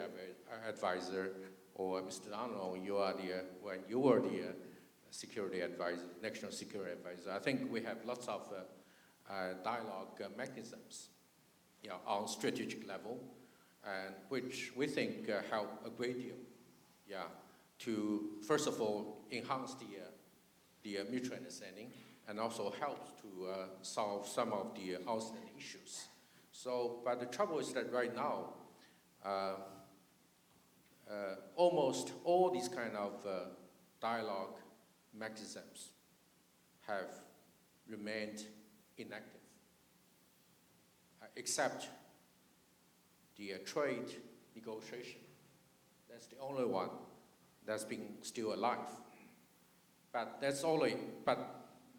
Advisor, or Mr. Donald, when you were the Security Advisor, National Security Advisor, I think we have lots of dialogue mechanisms, on strategic level, and which we think help a great deal, to first of all enhance the mutual understanding, and also helps to solve some of the outstanding issues. So, but the trouble is that right now, almost all these kind of dialogue mechanisms have remained inactive, except the trade negotiation. That's the only one that's been still alive. But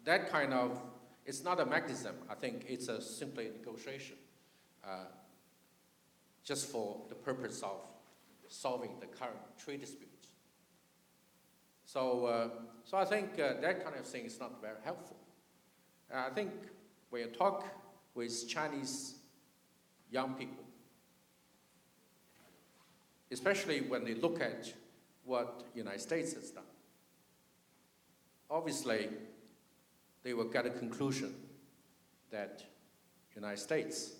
that kind of, it's not a mechanism. I think it's simply a negotiation, just for the purpose of solving the current trade disputes. So I think that kind of thing is not very helpful. I think when you talk with Chinese young people, especially when they look at what the United States has done, obviously they will get a conclusion that the United States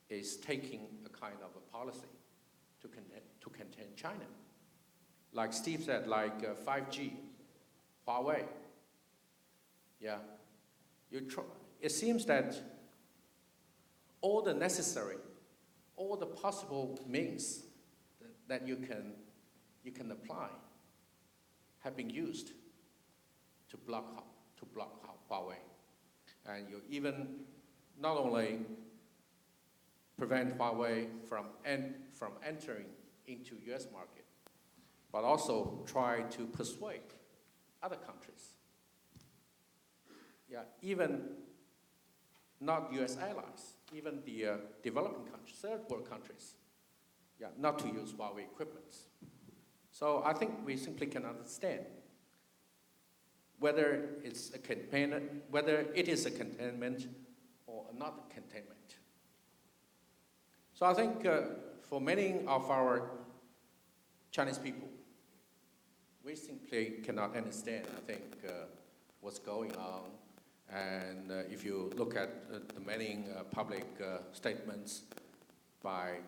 is taking a kind of a policy to contain China. Like Steve said, like 5G, Huawei. Yeah, it seems that all the necessary, all the possible means that you can apply have been used to block Huawei. And you even not only prevent Huawei from entering into US market, but also try to persuade other countries. Yeah, even not US allies, even the developing countries, third world countries, yeah, not to use Huawei equipment. So I think we simply can understand whether it is a containment or not a containment. So I think for many of our Chinese people, we simply cannot understand, I think, what's going on. And if you look at the many public statements by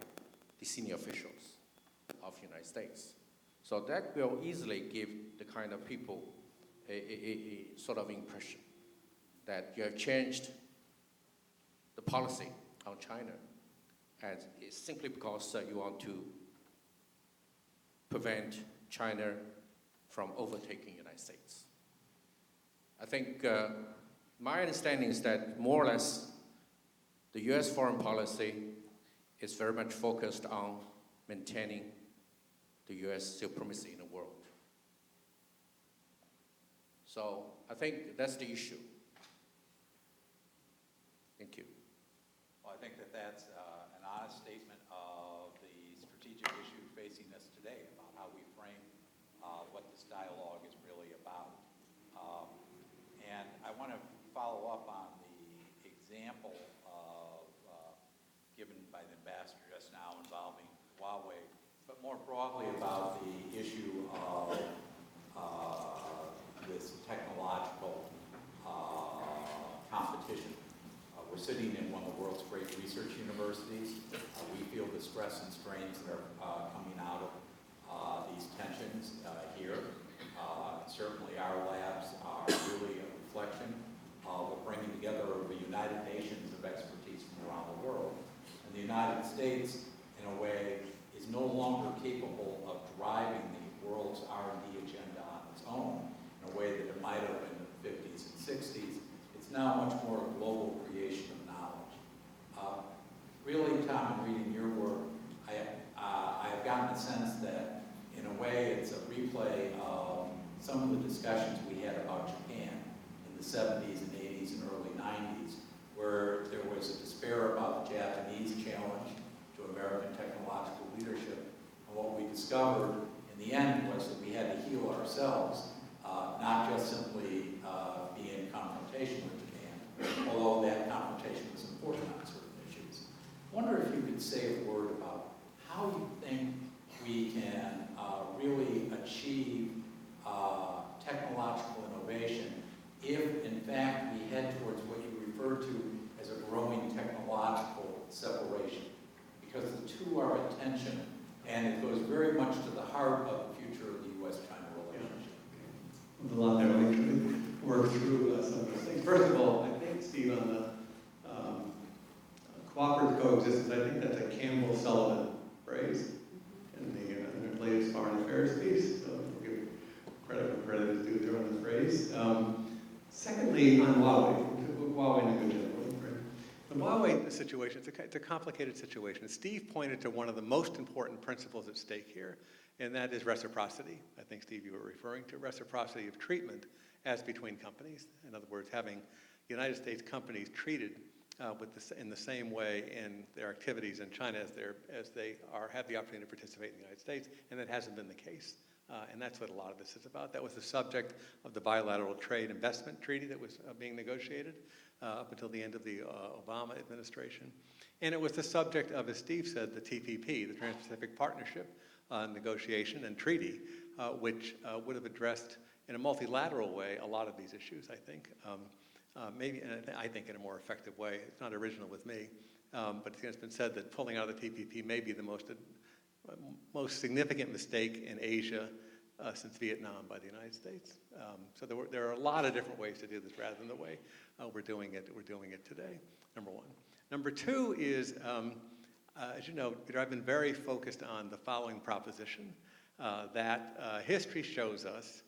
the senior officials of the United States. So that will easily give the kind of people a sort of impression that you have changed the policy on China, and it's simply because you want to prevent China from overtaking the United States. I think my understanding is that more or less the US foreign policy is very much focused on maintaining the US supremacy in the world. So I think that's the issue. Thank you. Well, I think that that's an honest statement of the strategic issue facing us today about how we frame what this dialogue is really about. And I want to follow up on the example of, given by the ambassador just now involving Huawei, but more broadly about the issue of this technological competition. We're sitting in one of the world's great research universities. We feel the stress and strains that are coming out of these tensions here. Certainly our labs are really a reflection of bringing together the United Nations of expertise from around the world. And the United States, in a way, is no longer capable of driving the world's R&D agenda on its own in a way that it might have in the 50s and 60s. It's now much more a global creation of knowledge. Really, Tom, in reading your work, I have gotten a sense that, in a way, it's a replay of some of the discussions we had about Japan in the 70s and 80s and early 90s, where there was a despair about the Japanese challenge to American technological leadership. And what we discovered in the end was that we had to heal ourselves, not just simply be in confrontation with Japan, although that confrontation was important on certain issues. I wonder if you could say a word about how you think we can really achieve technological innovation if, in fact, we head towards what you refer to as a growing technological separation. Because the two are at tension, and it goes very much to the heart of the future of the U.S.-China relationship. There's a lot there. Let me work through some of those things. First of all, I think, Steve, on the cooperative coexistence, I think that's a Campbell-Sullivan phrase in the latest foreign affairs piece. So we'll give credit where credit is due there on the phrase. Secondly, on Huawei negotiation. The Huawei situation, it's a complicated situation. Steve pointed to one of the most important principles at stake here, and that is reciprocity. I think, Steve, you were referring to reciprocity of treatment as between companies. In other words, having United States companies treated in the same way in their activities in China as they have the opportunity to participate in the United States, and that hasn't been the case. And that's what a lot of this is about. That was the subject of the bilateral trade investment treaty that was being negotiated up until the end of the Obama administration. And it was the subject of, as Steve said, the TPP, the Trans-Pacific Partnership negotiation and treaty, which would have addressed in a multilateral way a lot of these issues, I think. Maybe, and I think in a more effective way. It's not original with me, but it's been said that pulling out of the TPP may be the most significant mistake in Asia since Vietnam by the United States. So there are a lot of different ways to do this rather than the way we're doing it today, number one. Number two is, as you know, Peter, I've been very focused on the following proposition, that history shows us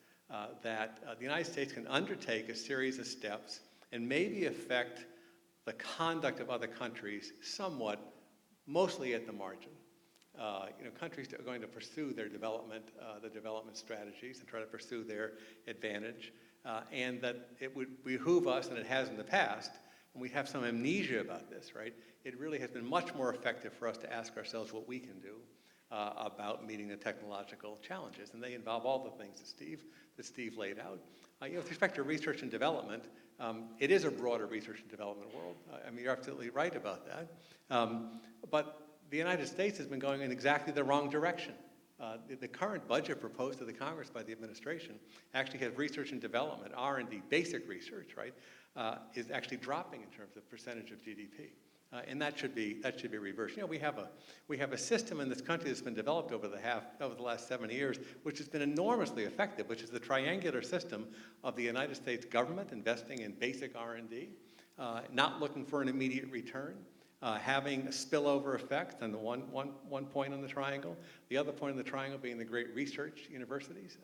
that the United States can undertake a series of steps and maybe affect the conduct of other countries somewhat, mostly at the margin. Countries are going to pursue their development, the development strategies and try to pursue their advantage, and that it would behoove us, and it has in the past, and we have some amnesia about this, right? It really has been much more effective for us to ask ourselves what we can do about meeting the technological challenges, and they involve all the things that Steve laid out. With respect to research and development, it is a broader research and development world. I mean, you're absolutely right about that. But the United States has been going in exactly the wrong direction. The current budget proposed to the Congress by the administration actually has research and development, R&D, basic research, right, is actually dropping in terms of percentage of GDP. And that should be reversed. We have a system in this country that's been developed over the last 7 years, which has been enormously effective, which is the triangular system of the United States government investing in basic R&D, not looking for an immediate return, having a spillover effect on the one point on the triangle, the other point on the triangle being the great research universities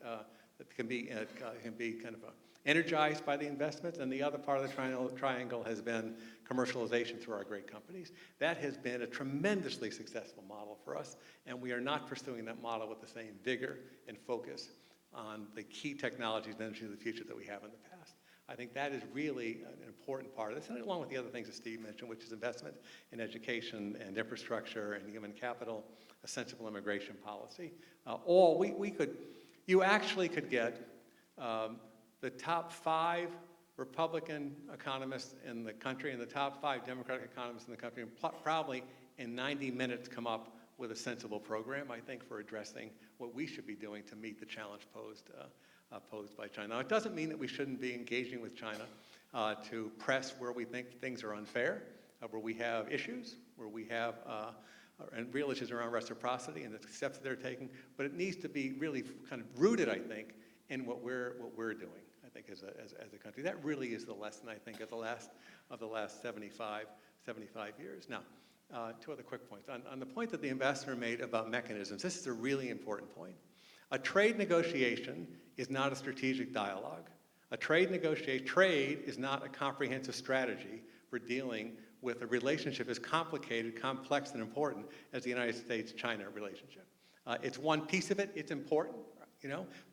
that can be kind of energized by the investments, and the other part of the triangle has been commercialization through our great companies. That has been a tremendously successful model for us, and we are not pursuing that model with the same vigor and focus on the key technologies and industries of the future that we have in the past. I think that is really an important part of this, and along with the other things that Steve mentioned, which is investment in education and infrastructure and human capital, a sensible immigration policy. You actually could get the top 5 Republican economists in the country and the top 5 Democratic economists in the country, and probably in 90 minutes come up with a sensible program, I think, for addressing what we should be doing to meet the challenge posed by China. Now, it doesn't mean that we shouldn't be engaging with China to press where we think things are unfair, where we have issues, where we have and real issues around reciprocity and the steps that they're taking, but it needs to be really kind of rooted, I think, in what we're doing, I think, as a country. That really is the lesson, I think, of the last 75 years. Now, 2 other quick points. On the point that the ambassador made about mechanisms, this is a really important point. A trade negotiation is not a strategic dialogue. Trade is not a comprehensive strategy for dealing with a relationship as complicated, complex, and important as the United States-China relationship. It's one piece of it, it's important,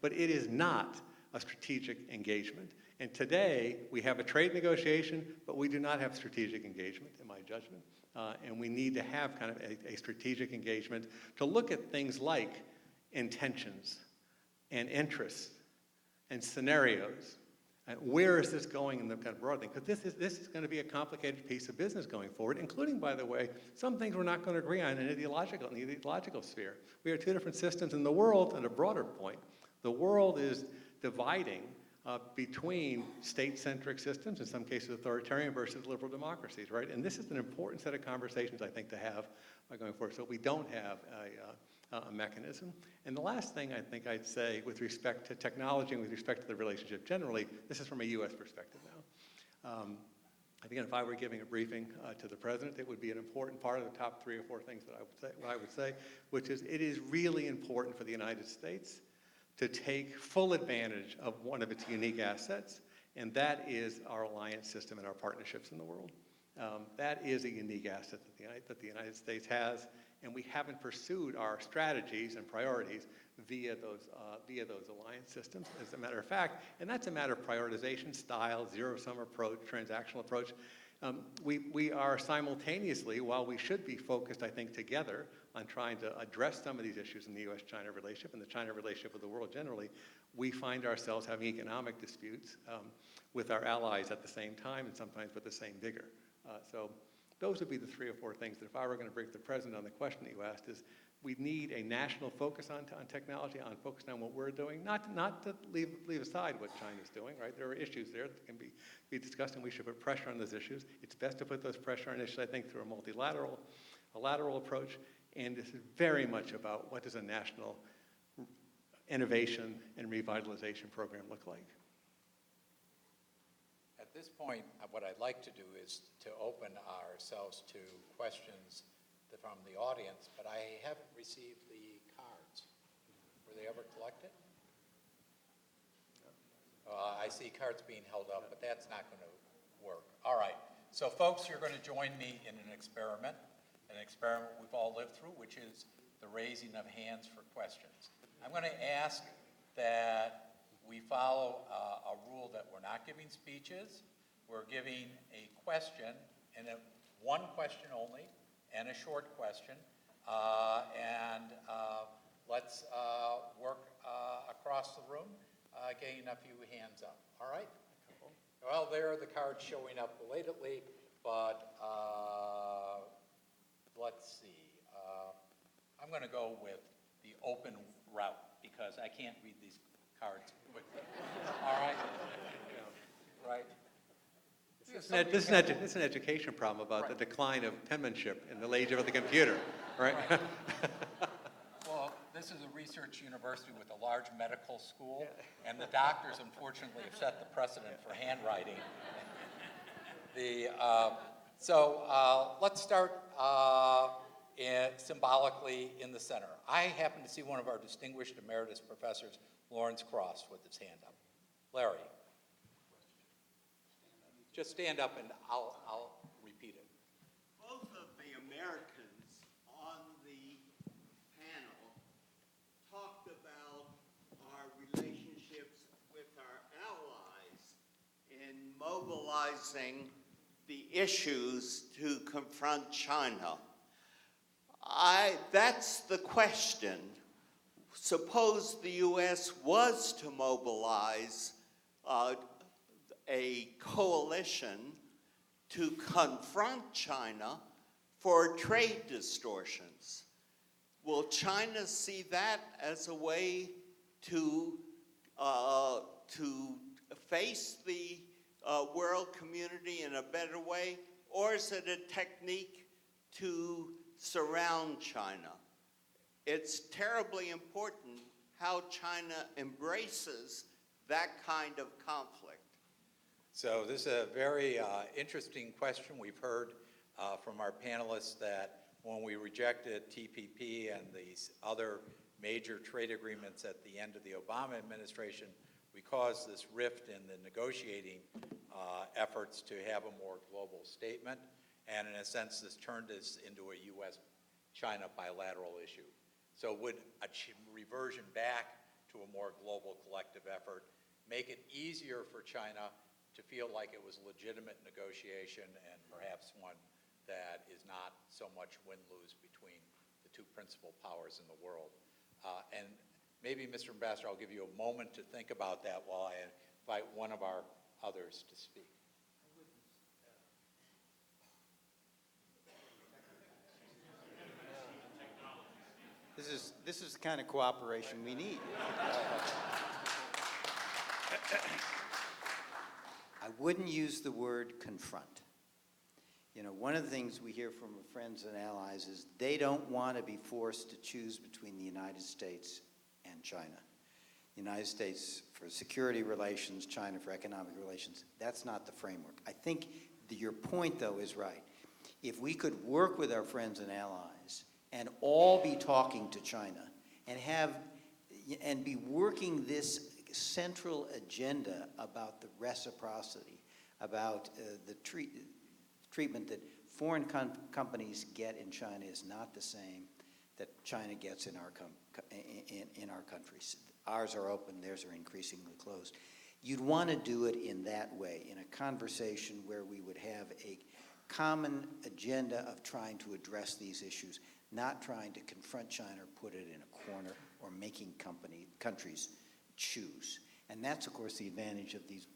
but it is not a strategic engagement. And today, we have a trade negotiation, but we do not have strategic engagement, in my judgment. And we need to have kind of a strategic engagement to look at things like intentions and interests and scenarios. And where is this going in the kind of broad thing? Because this is going to be a complicated piece of business going forward, including, by the way, some things we're not going to agree on in the ideological sphere. We have 2 different systems in the world, and a broader point. The world is dividing between state-centric systems, in some cases authoritarian, versus liberal democracies, right? And this is an important set of conversations, I think, to have going forward, so we don't have a mechanism. And the last thing I think I'd say with respect to technology and with respect to the relationship generally, this is from a U.S. perspective now. I think if I were giving a briefing to the president, it would be an important part of the top 3 or 4 things that I would say, which is it is really important for the United States to take full advantage of one of its unique assets, and that is our alliance system and our partnerships in the world. That is a unique asset that the United States has, and we haven't pursued our strategies and priorities via those alliance systems, as a matter of fact. And that's a matter of prioritization, style, zero-sum approach, transactional approach. We are simultaneously, while we should be focused, I think, together on trying to address some of these issues in the U.S.-China relationship and the China relationship with the world generally, we find ourselves having economic disputes with our allies at the same time and sometimes with the same vigor. So those would be the 3 or 4 things that if I were going to brief the President on the question that you asked is we need a national focus on technology, on focusing on what we're doing, not to leave aside what China's doing, right? There are issues there that can be discussed, and we should put pressure on those issues. It's best to put those pressure on issues, I think, through a lateral approach, and this is very much about what does a national innovation and revitalization program look like. At this point, what I'd like to do is to open ourselves to questions from the audience, but I haven't received the cards. Were they ever collected? I see cards being held up, but that's not going to work. All right. So, folks, you're going to join me in an experiment we've all lived through, which is the raising of hands for questions. I'm going to ask that we follow a rule that we're not giving speeches. We're giving a question, and one question only, and a short question, let's work across the room, getting a few hands up. All right? Well, there are the cards showing up belatedly, but let's see. I'm going to go with the open route because I can't read these cards quickly. All right? Right? This is an education problem about the decline of penmanship in the age of the computer, right? Well, this is a research university with a large medical school, and the doctors, unfortunately, have set the precedent for handwriting. Let's start symbolically in the center. I happen to see one of our distinguished emeritus professors, Lawrence Cross, with his hand up. Larry. Just stand up and I'll repeat it. Both of the Americans on the panel talked about our relationships with our allies in mobilizing the issues to confront China. That's the question. Suppose the U.S. was to mobilize a coalition to confront China for trade distortions. Will China see that as a way to face the world community in a better way, or is it a technique to surround China? It's terribly important how China embraces that kind of conflict. So this is a very interesting question. We've heard from our panelists that when we rejected TPP and these other major trade agreements at the end of the Obama administration, we caused this rift in the negotiating efforts to have a more global statement. And in a sense, this turned us into a U.S.-China bilateral issue. So would a reversion back to a more global collective effort make it easier for China to feel like it was legitimate negotiation and perhaps one that is not so much win-lose between the two principal powers in the world? And maybe, Mr. Ambassador, I'll give you a moment to think about that while I invite one of our others to speak. This is the kind of cooperation we need. I wouldn't use the word confront. You know, one of the things we hear from our friends and allies is they don't want to be forced to choose between the United States and China. The United States for security relations, China for economic relations. That's not the framework. I think your point, though, is right. If we could work with our friends and allies and all be talking to China and be working this central agenda about the reciprocity, about the treatment that foreign companies get in China is not the same that China gets in our countries. Ours are open, theirs are increasingly closed. You'd want to do it in that way, in a conversation where we would have a common agenda of trying to address these issues, not trying to confront China or put it in a corner or making countries choose. And that's, of course, the advantage of these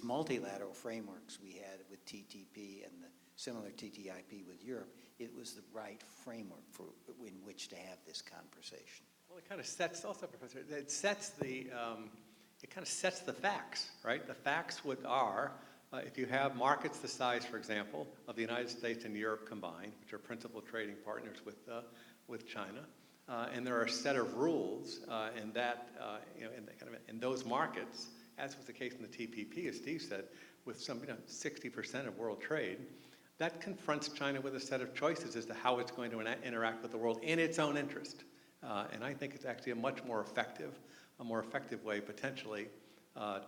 multilateral frameworks we had with TTP and the similar TTIP with Europe. It was the right framework in which to have this conversation. Well, it kind of sets, also, Professor, it sets the, it kind of sets the facts, right? The facts are, if you have markets the size, for example, of the United States and Europe combined, which are principal trading partners with China, and there are a set of rules in that, in those markets, as was the case in the TPP, as Steve said, with some 60% of world trade, that confronts China with a set of choices as to how it's going to interact with the world in its own interest. And I think it's actually a much more effective way potentially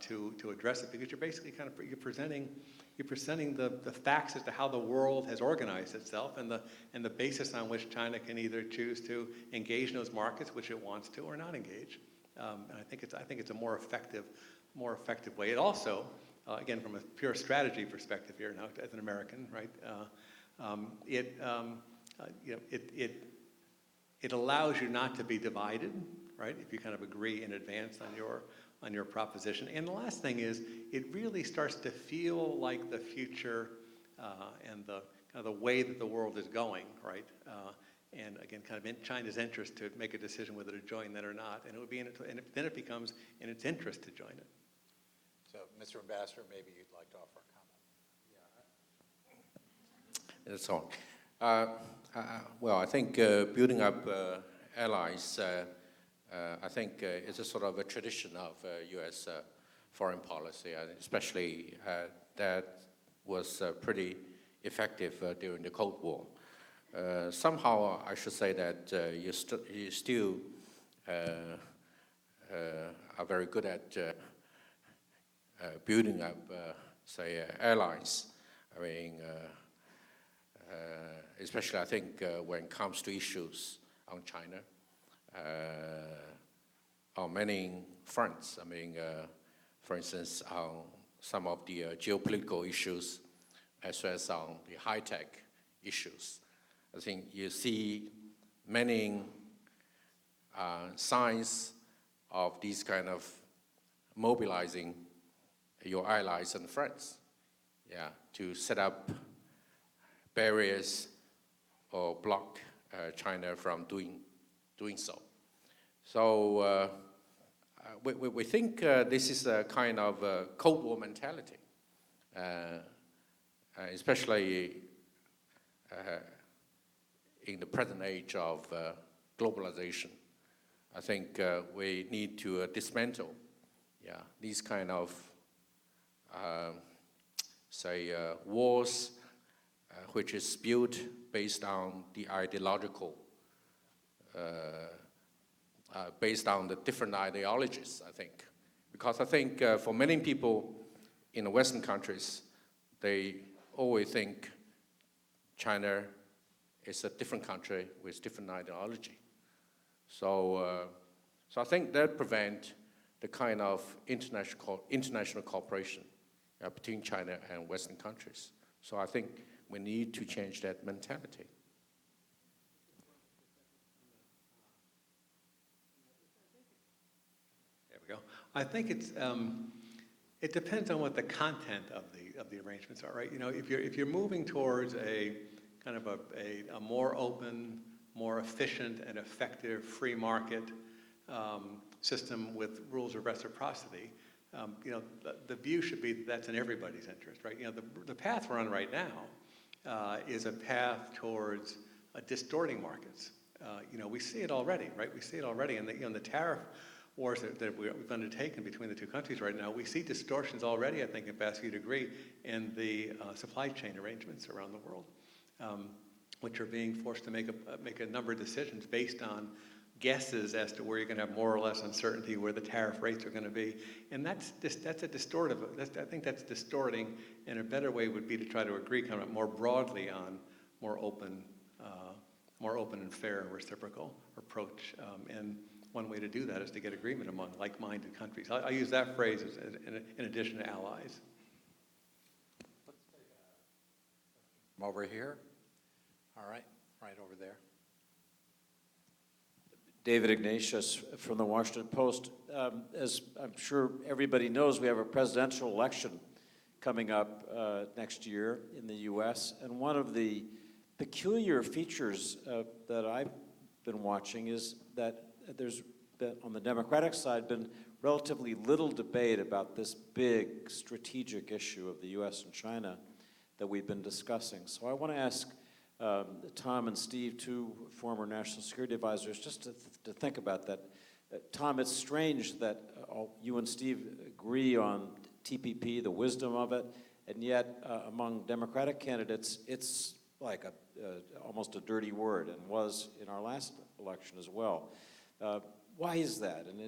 to address it, because you're basically you're presenting the facts as to how the world has organized itself and the basis on which China can either choose to engage in those markets, which it wants to, or not engage. And I think it's a more effective way. It also, again, from a pure strategy perspective here now, as an American, right? It allows you not to be divided, right? If you kind of agree in advance on your proposition. And the last thing is, it really starts to feel like the future and the way that the world is going, right? And again, kind of in China's interest to make a decision whether to join that or not. And it would be then it becomes in its interest to join it. So, Mr. Ambassador, maybe you'd like to offer a comment. That's all. Well, I think building up allies, I think it's a sort of a tradition of U.S. foreign policy, especially that was pretty effective during the Cold War. Somehow, I should say that you still are very good at building up, say, allies. I mean, especially I think when it comes to issues on China, on many fronts. I mean, for instance, on some of the geopolitical issues, as well as on the high-tech issues. I think you see many signs of these kind of mobilizing your allies and friends, to set up barriers or block China from doing so. So we think this is a kind of Cold War mentality, especially in the present age of globalization. I think we need to dismantle these kind of wars which is built based on the ideological, based on the different ideologies, I think. Because I think for many people in the Western countries, they always think China is a different country with different ideology. So I think that prevents the kind of international cooperation between China and Western countries. So I think we need to change that mentality. There we go. I think it depends on what the content of the arrangements are, right? If you're moving towards a kind of a more open, more efficient and effective free market system with rules of reciprocity, the view should be that's in everybody's interest, right? The path we're on right now is a path towards distorting markets. We see it already, right? We see it already in the tariff wars that we've undertaken between the two countries right now. We see distortions already, I think, Ambassador, you'd agree, in the supply chain arrangements around the world, which are being forced to make a number of decisions based on guesses as to where you're going to have more or less uncertainty, where the tariff rates are going to be. And that's a distortive, I think that's distorting, and a better way would be to try to agree kind of more broadly on more open and fair and reciprocal approach. one way to do that is to get agreement among like-minded countries. I use that phrase in addition to allies. From over here? All right, right over there. David Ignatius from the Washington Post. As I'm sure everybody knows, we have a presidential election coming up next year in the U.S., and one of the peculiar features that I've been watching is that there's been, on the Democratic side, been relatively little debate about this big strategic issue of the U.S. and China that we've been discussing. So I want to ask Tom and Steve, two former national security advisors, just to think about that. Tom, it's strange that you and Steve agree on TPP, the wisdom of it, and yet among Democratic candidates, it's like almost a dirty word, and was in our last election as well. Why is that? And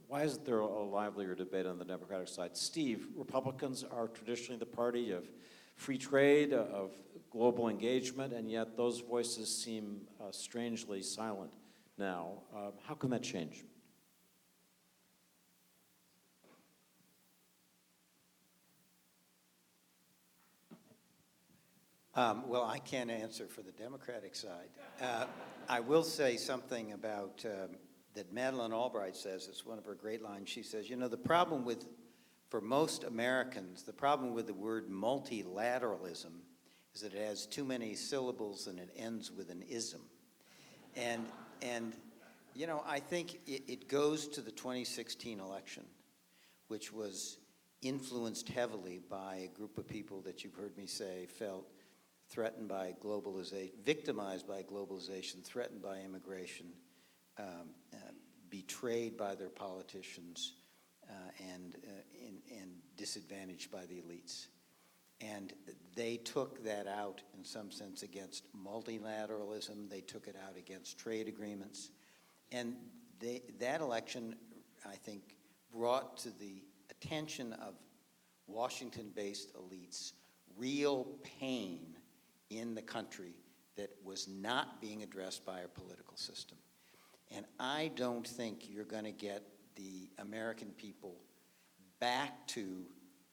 why isn't there a livelier debate on the Democratic side? Steve, Republicans are traditionally the party of free trade, of global engagement, and yet those voices seem strangely silent now. How can that change? Well, I can't answer for the Democratic side. I will say something about that Madeleine Albright says. It's one of her great lines. She says, you know, the problem with, for most Americans, the problem with the word multilateralism is that it has too many syllables and it ends with an ism. And you know, I think it goes to the 2016 election, which was influenced heavily by a group of people that you've heard me say felt threatened by globalization, victimized by globalization, threatened by immigration, betrayed by their politicians, and disadvantaged by the elites. And they took that out, in some sense, against multilateralism. They took it out against trade agreements. And that election, I think, brought to the attention of Washington-based elites real pain in the country that was not being addressed by our political system. And I don't think you're going to get the American people back to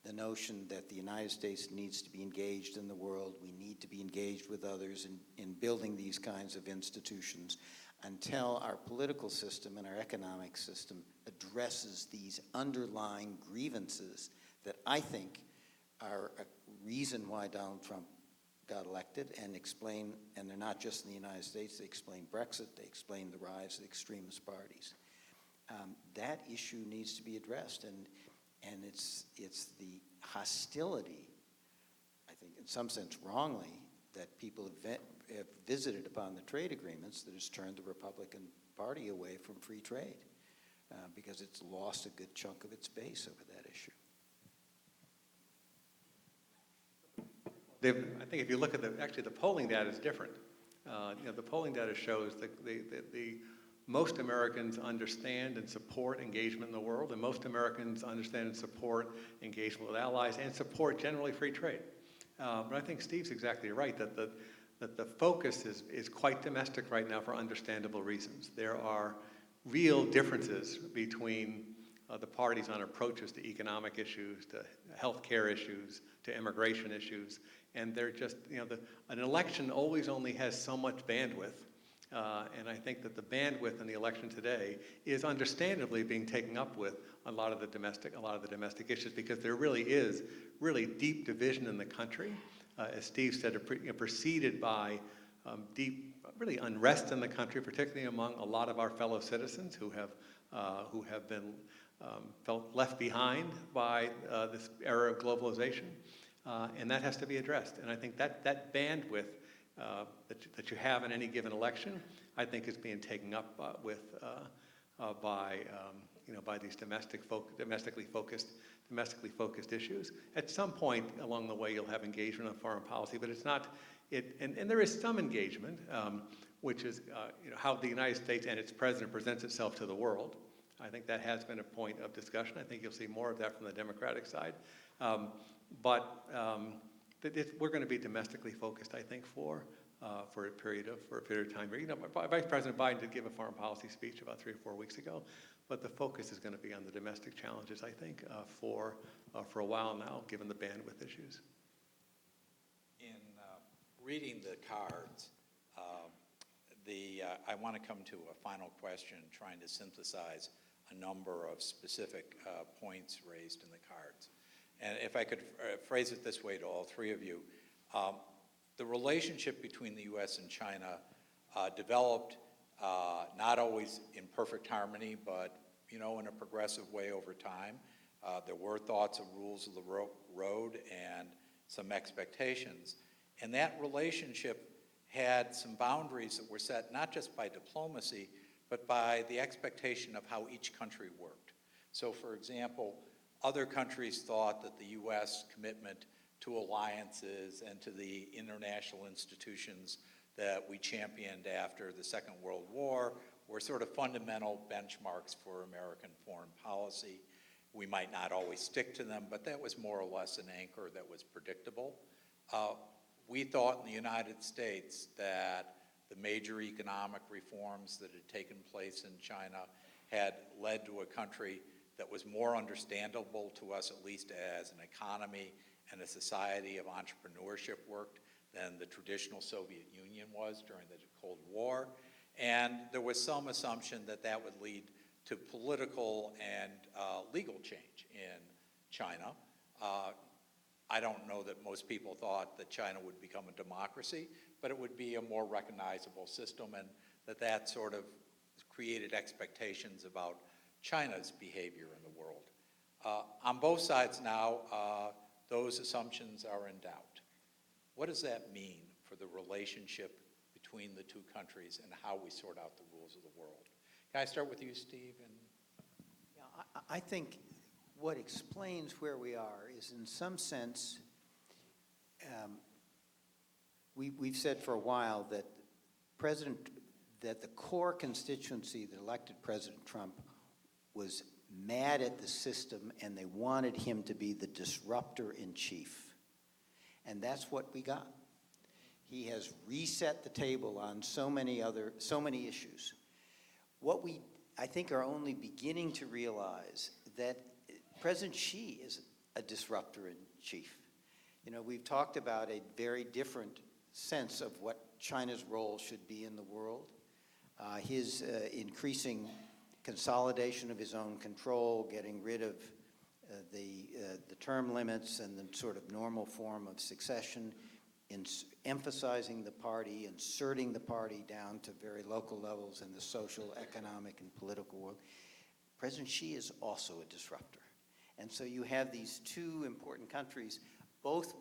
the notion that the United States needs to be engaged in the world. We need to be engaged with others in building these kinds of institutions until our political system and our economic system addresses these underlying grievances that I think are a reason why Donald Trump got elected, and they're not just in the United States, they explain Brexit, they explain the rise of the extremist parties. That issue needs to be addressed, and it's the hostility, I think in some sense wrongly, that people have visited upon the trade agreements that has turned the Republican Party away from free trade, because it's lost a good chunk of its base over that issue. I think if you look at actually the polling data is different. You know, the polling data shows that the most Americans understand and support engagement in the world, and most Americans understand and support engagement with allies and support generally free trade. But I think Steve's exactly right that the focus is quite domestic right now for understandable reasons. There are real differences between the parties on approaches to economic issues, to healthcare issues, to immigration issues, and they're just, you know, an election always only has so much bandwidth, and I think that the bandwidth in the election today is understandably being taken up with a lot of the domestic issues, because there really is deep division in the country, as Steve said, preceded by deep really unrest in the country, particularly among a lot of our fellow citizens who have been felt left behind by this era of globalization, and that has to be addressed. And I think that bandwidth that you have in any given election, I think is being taken up by these domestically focused issues. At some point along the way, you'll have engagement on foreign policy, but it's not. And there is some engagement, which is how the United States and its president presents itself to the world. I think that has been a point of discussion. I think you'll see more of that from the Democratic side. But we're going to be domestically focused, I think, for for a period of time. You know, Vice President Biden did give a foreign policy speech about 3 or 4 weeks ago, but the focus is going to be on the domestic challenges, I think, for a while now, given the bandwidth issues. In reading the cards, I want to come to a final question, trying to synthesize a number of specific points raised in the cards. And if I could phrase it this way to all three of you, the relationship between the U.S. and China developed not always in perfect harmony, but in a progressive way over time. There were thoughts of rules of the road and some expectations. And that relationship had some boundaries that were set not just by diplomacy, but by the expectation of how each country worked. So, for example, other countries thought that the U.S. commitment to alliances and to the international institutions that we championed after the Second World War were sort of fundamental benchmarks for American foreign policy. We might not always stick to them, but that was more or less an anchor that was predictable. We thought in the United States that the major economic reforms that had taken place in China had led to a country that was more understandable to us, at least as an economy and a society of entrepreneurship worked, than the traditional Soviet Union was during the Cold War. And there was some assumption that that would lead to political and legal change in China. I don't know that most people thought that China would become a democracy, but it would be a more recognizable system, and that sort of created expectations about China's behavior in the world. On both sides now, those assumptions are in doubt. What does that mean for the relationship between the two countries and how we sort out the rules of the world? Can I start with you, Steve? Yeah, I think what explains where we are is, in some sense, we've said for a while that the core constituency that elected President Trump was mad at the system, and they wanted him to be the disruptor in chief. And that's what we got. He has reset the table on so many issues. What we, I think, are only beginning to realize that President Xi is a disruptor in chief. We've talked about a very different sense of what China's role should be in the world. His increasing consolidation of his own control, getting rid of the term limits and the sort of normal form of succession, emphasizing the party, inserting the party down to very local levels in the social, economic, and political world. President Xi is also a disruptor. And so you have these two important countries, both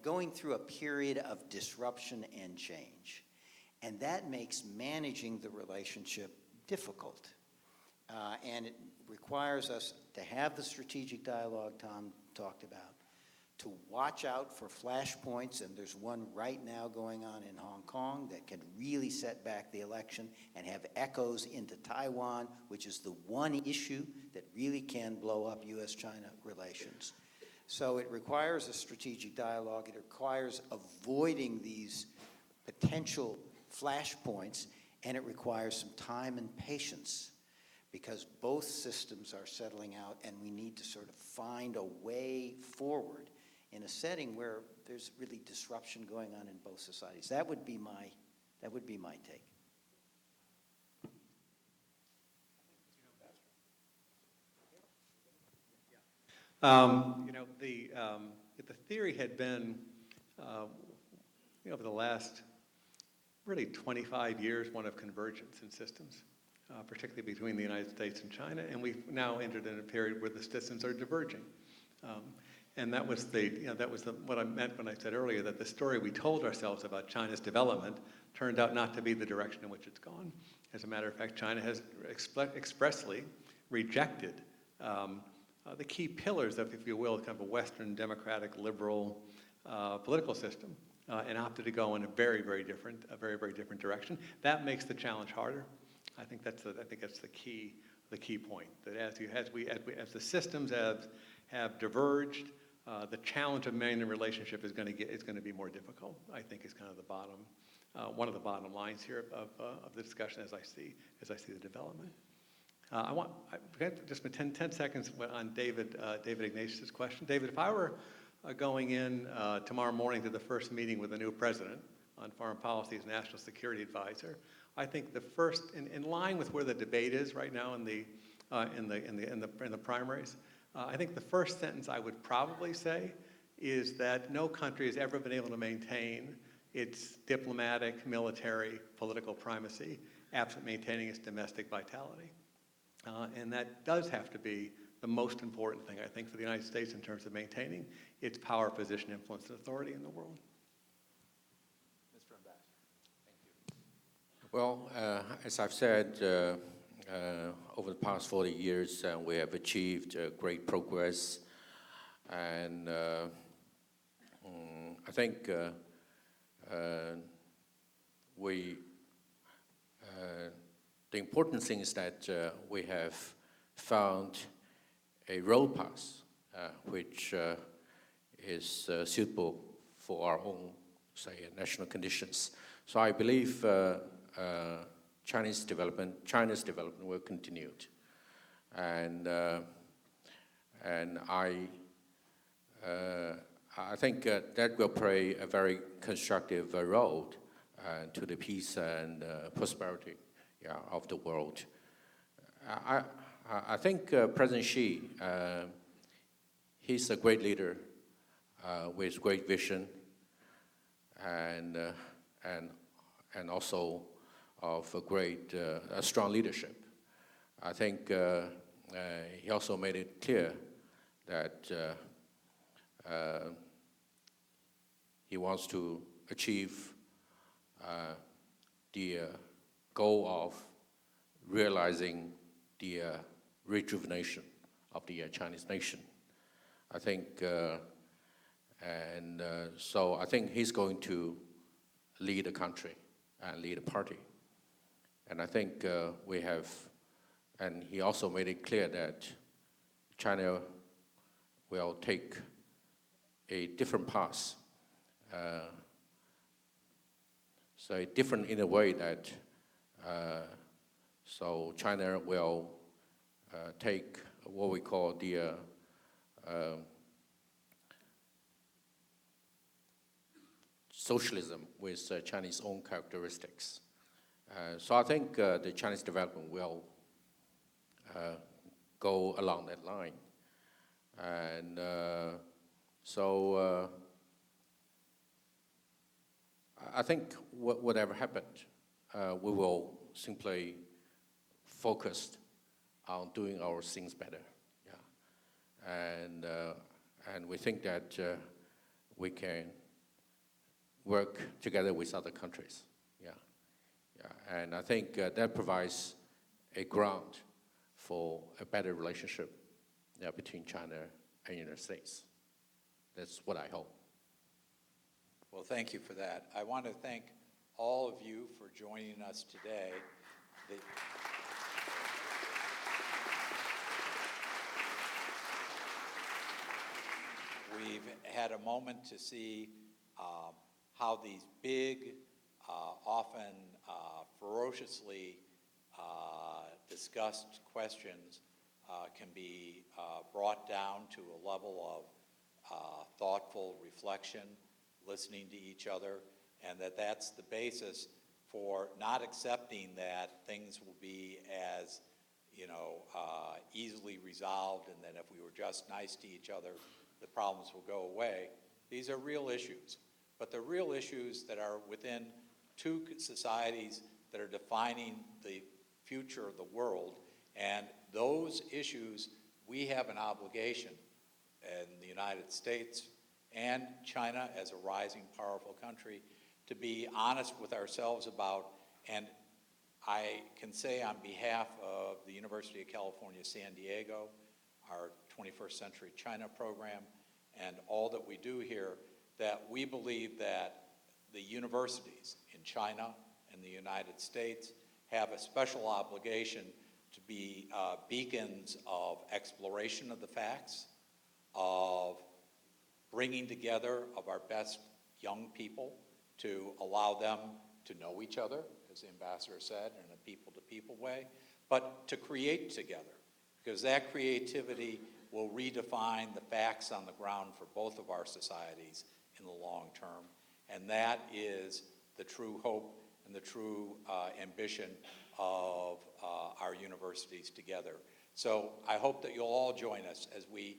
going through a period of disruption and change. And that makes managing the relationship difficult. And it requires us to have the strategic dialogue Tom talked about, to watch out for flashpoints, and there's one right now going on in Hong Kong that can really set back the election and have echoes into Taiwan, which is the one issue that really can blow up U.S.-China relations. So it requires a strategic dialogue. It requires avoiding these potential flashpoints, and it requires some time and patience, because both systems are settling out, and we need to sort of find a way forward in a setting where there's really disruption going on in both societies. That would be my take. The theory had been, over the last really 25 years, one of convergence in systems, particularly between the United States and China, and we've now entered in a period where the systems are diverging. And that was what I meant when I said earlier that the story we told ourselves about China's development turned out not to be the direction in which it's gone. As a matter of fact, China has expressly rejected the key pillars of, if you will, kind of a Western democratic liberal political system, and opted to go in a very, very different direction. That makes the challenge harder. I think that's the key point. That as the systems have diverged, the challenge of managing the relationship is going to be more difficult. I think is kind of the one of the bottom lines here of the discussion as I see the development. I just spend 10 seconds on David Ignatius' question. David, if I were going in tomorrow morning to the first meeting with the new president on foreign policy as national security advisor, I think the first, in line with where the debate is right now in the primaries, I think the first sentence I would probably say is that no country has ever been able to maintain its diplomatic, military, political primacy absent maintaining its domestic vitality. And that does have to be the most important thing, I think, for the United States in terms of maintaining its power, position, influence, and authority in the world. Mr. Ambassador, thank you. Well, as I've said, over the past 40 years, we have achieved great progress. And I think the important thing is that we have found a road path which is suitable for our own, say, national conditions. So I believe China's development will continue, and I think that will play a very constructive role to the peace and prosperity of the world. I think President Xi, he's a great leader with great vision and also of a strong leadership. I think he also made it clear that he wants to achieve the goal of realizing the rejuvenation of the Chinese nation. I think, so I think he's going to lead a country and lead a party. And I think we have, and he also made it clear that China will take a different path. So different in a way that, so China will take what we call the socialism with Chinese own characteristics. So I think the Chinese development will go along that line. And so I think whatever happened, we will simply focus on doing our things better. And we think that we can work together with other countries. And I think that provides a ground for a better relationship between China and the United States. That's what I hope. Well, thank you for that. I want to thank all of you for joining us today. We've had a moment to see how these big, often ferociously discussed questions can be brought down to a level of thoughtful reflection, listening to each other, and that's the basis for not accepting that things will be as, easily resolved, and that if we were just nice to each other, the problems will go away. These are real issues, but they're real issues that are within two societies that are defining the future of the world, and those issues, we have an obligation in the United States and China as a rising, powerful country to be honest with ourselves about. And I can say on behalf of the University of California, San Diego, our 21st Century China program, and all that we do here, that we believe that the universities in China and the United States have a special obligation to be beacons of exploration of the facts, of bringing together of our best young people to allow them to know each other, as the ambassador said, in a people-to-people way, but to create together, because that creativity will redefine the facts on the ground for both of our societies in the long term. And that is the true hope and the true ambition of our universities together. So I hope that you'll all join us as we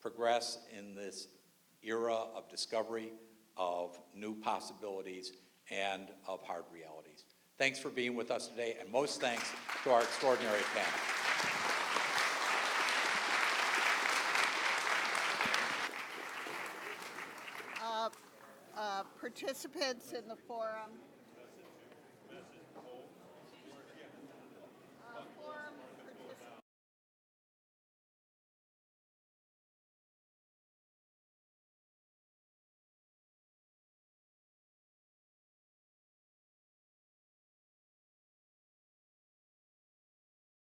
progress in this era of discovery, of new possibilities, and of hard realities. Thanks for being with us today, and most thanks to our extraordinary panel. Participants in the forum.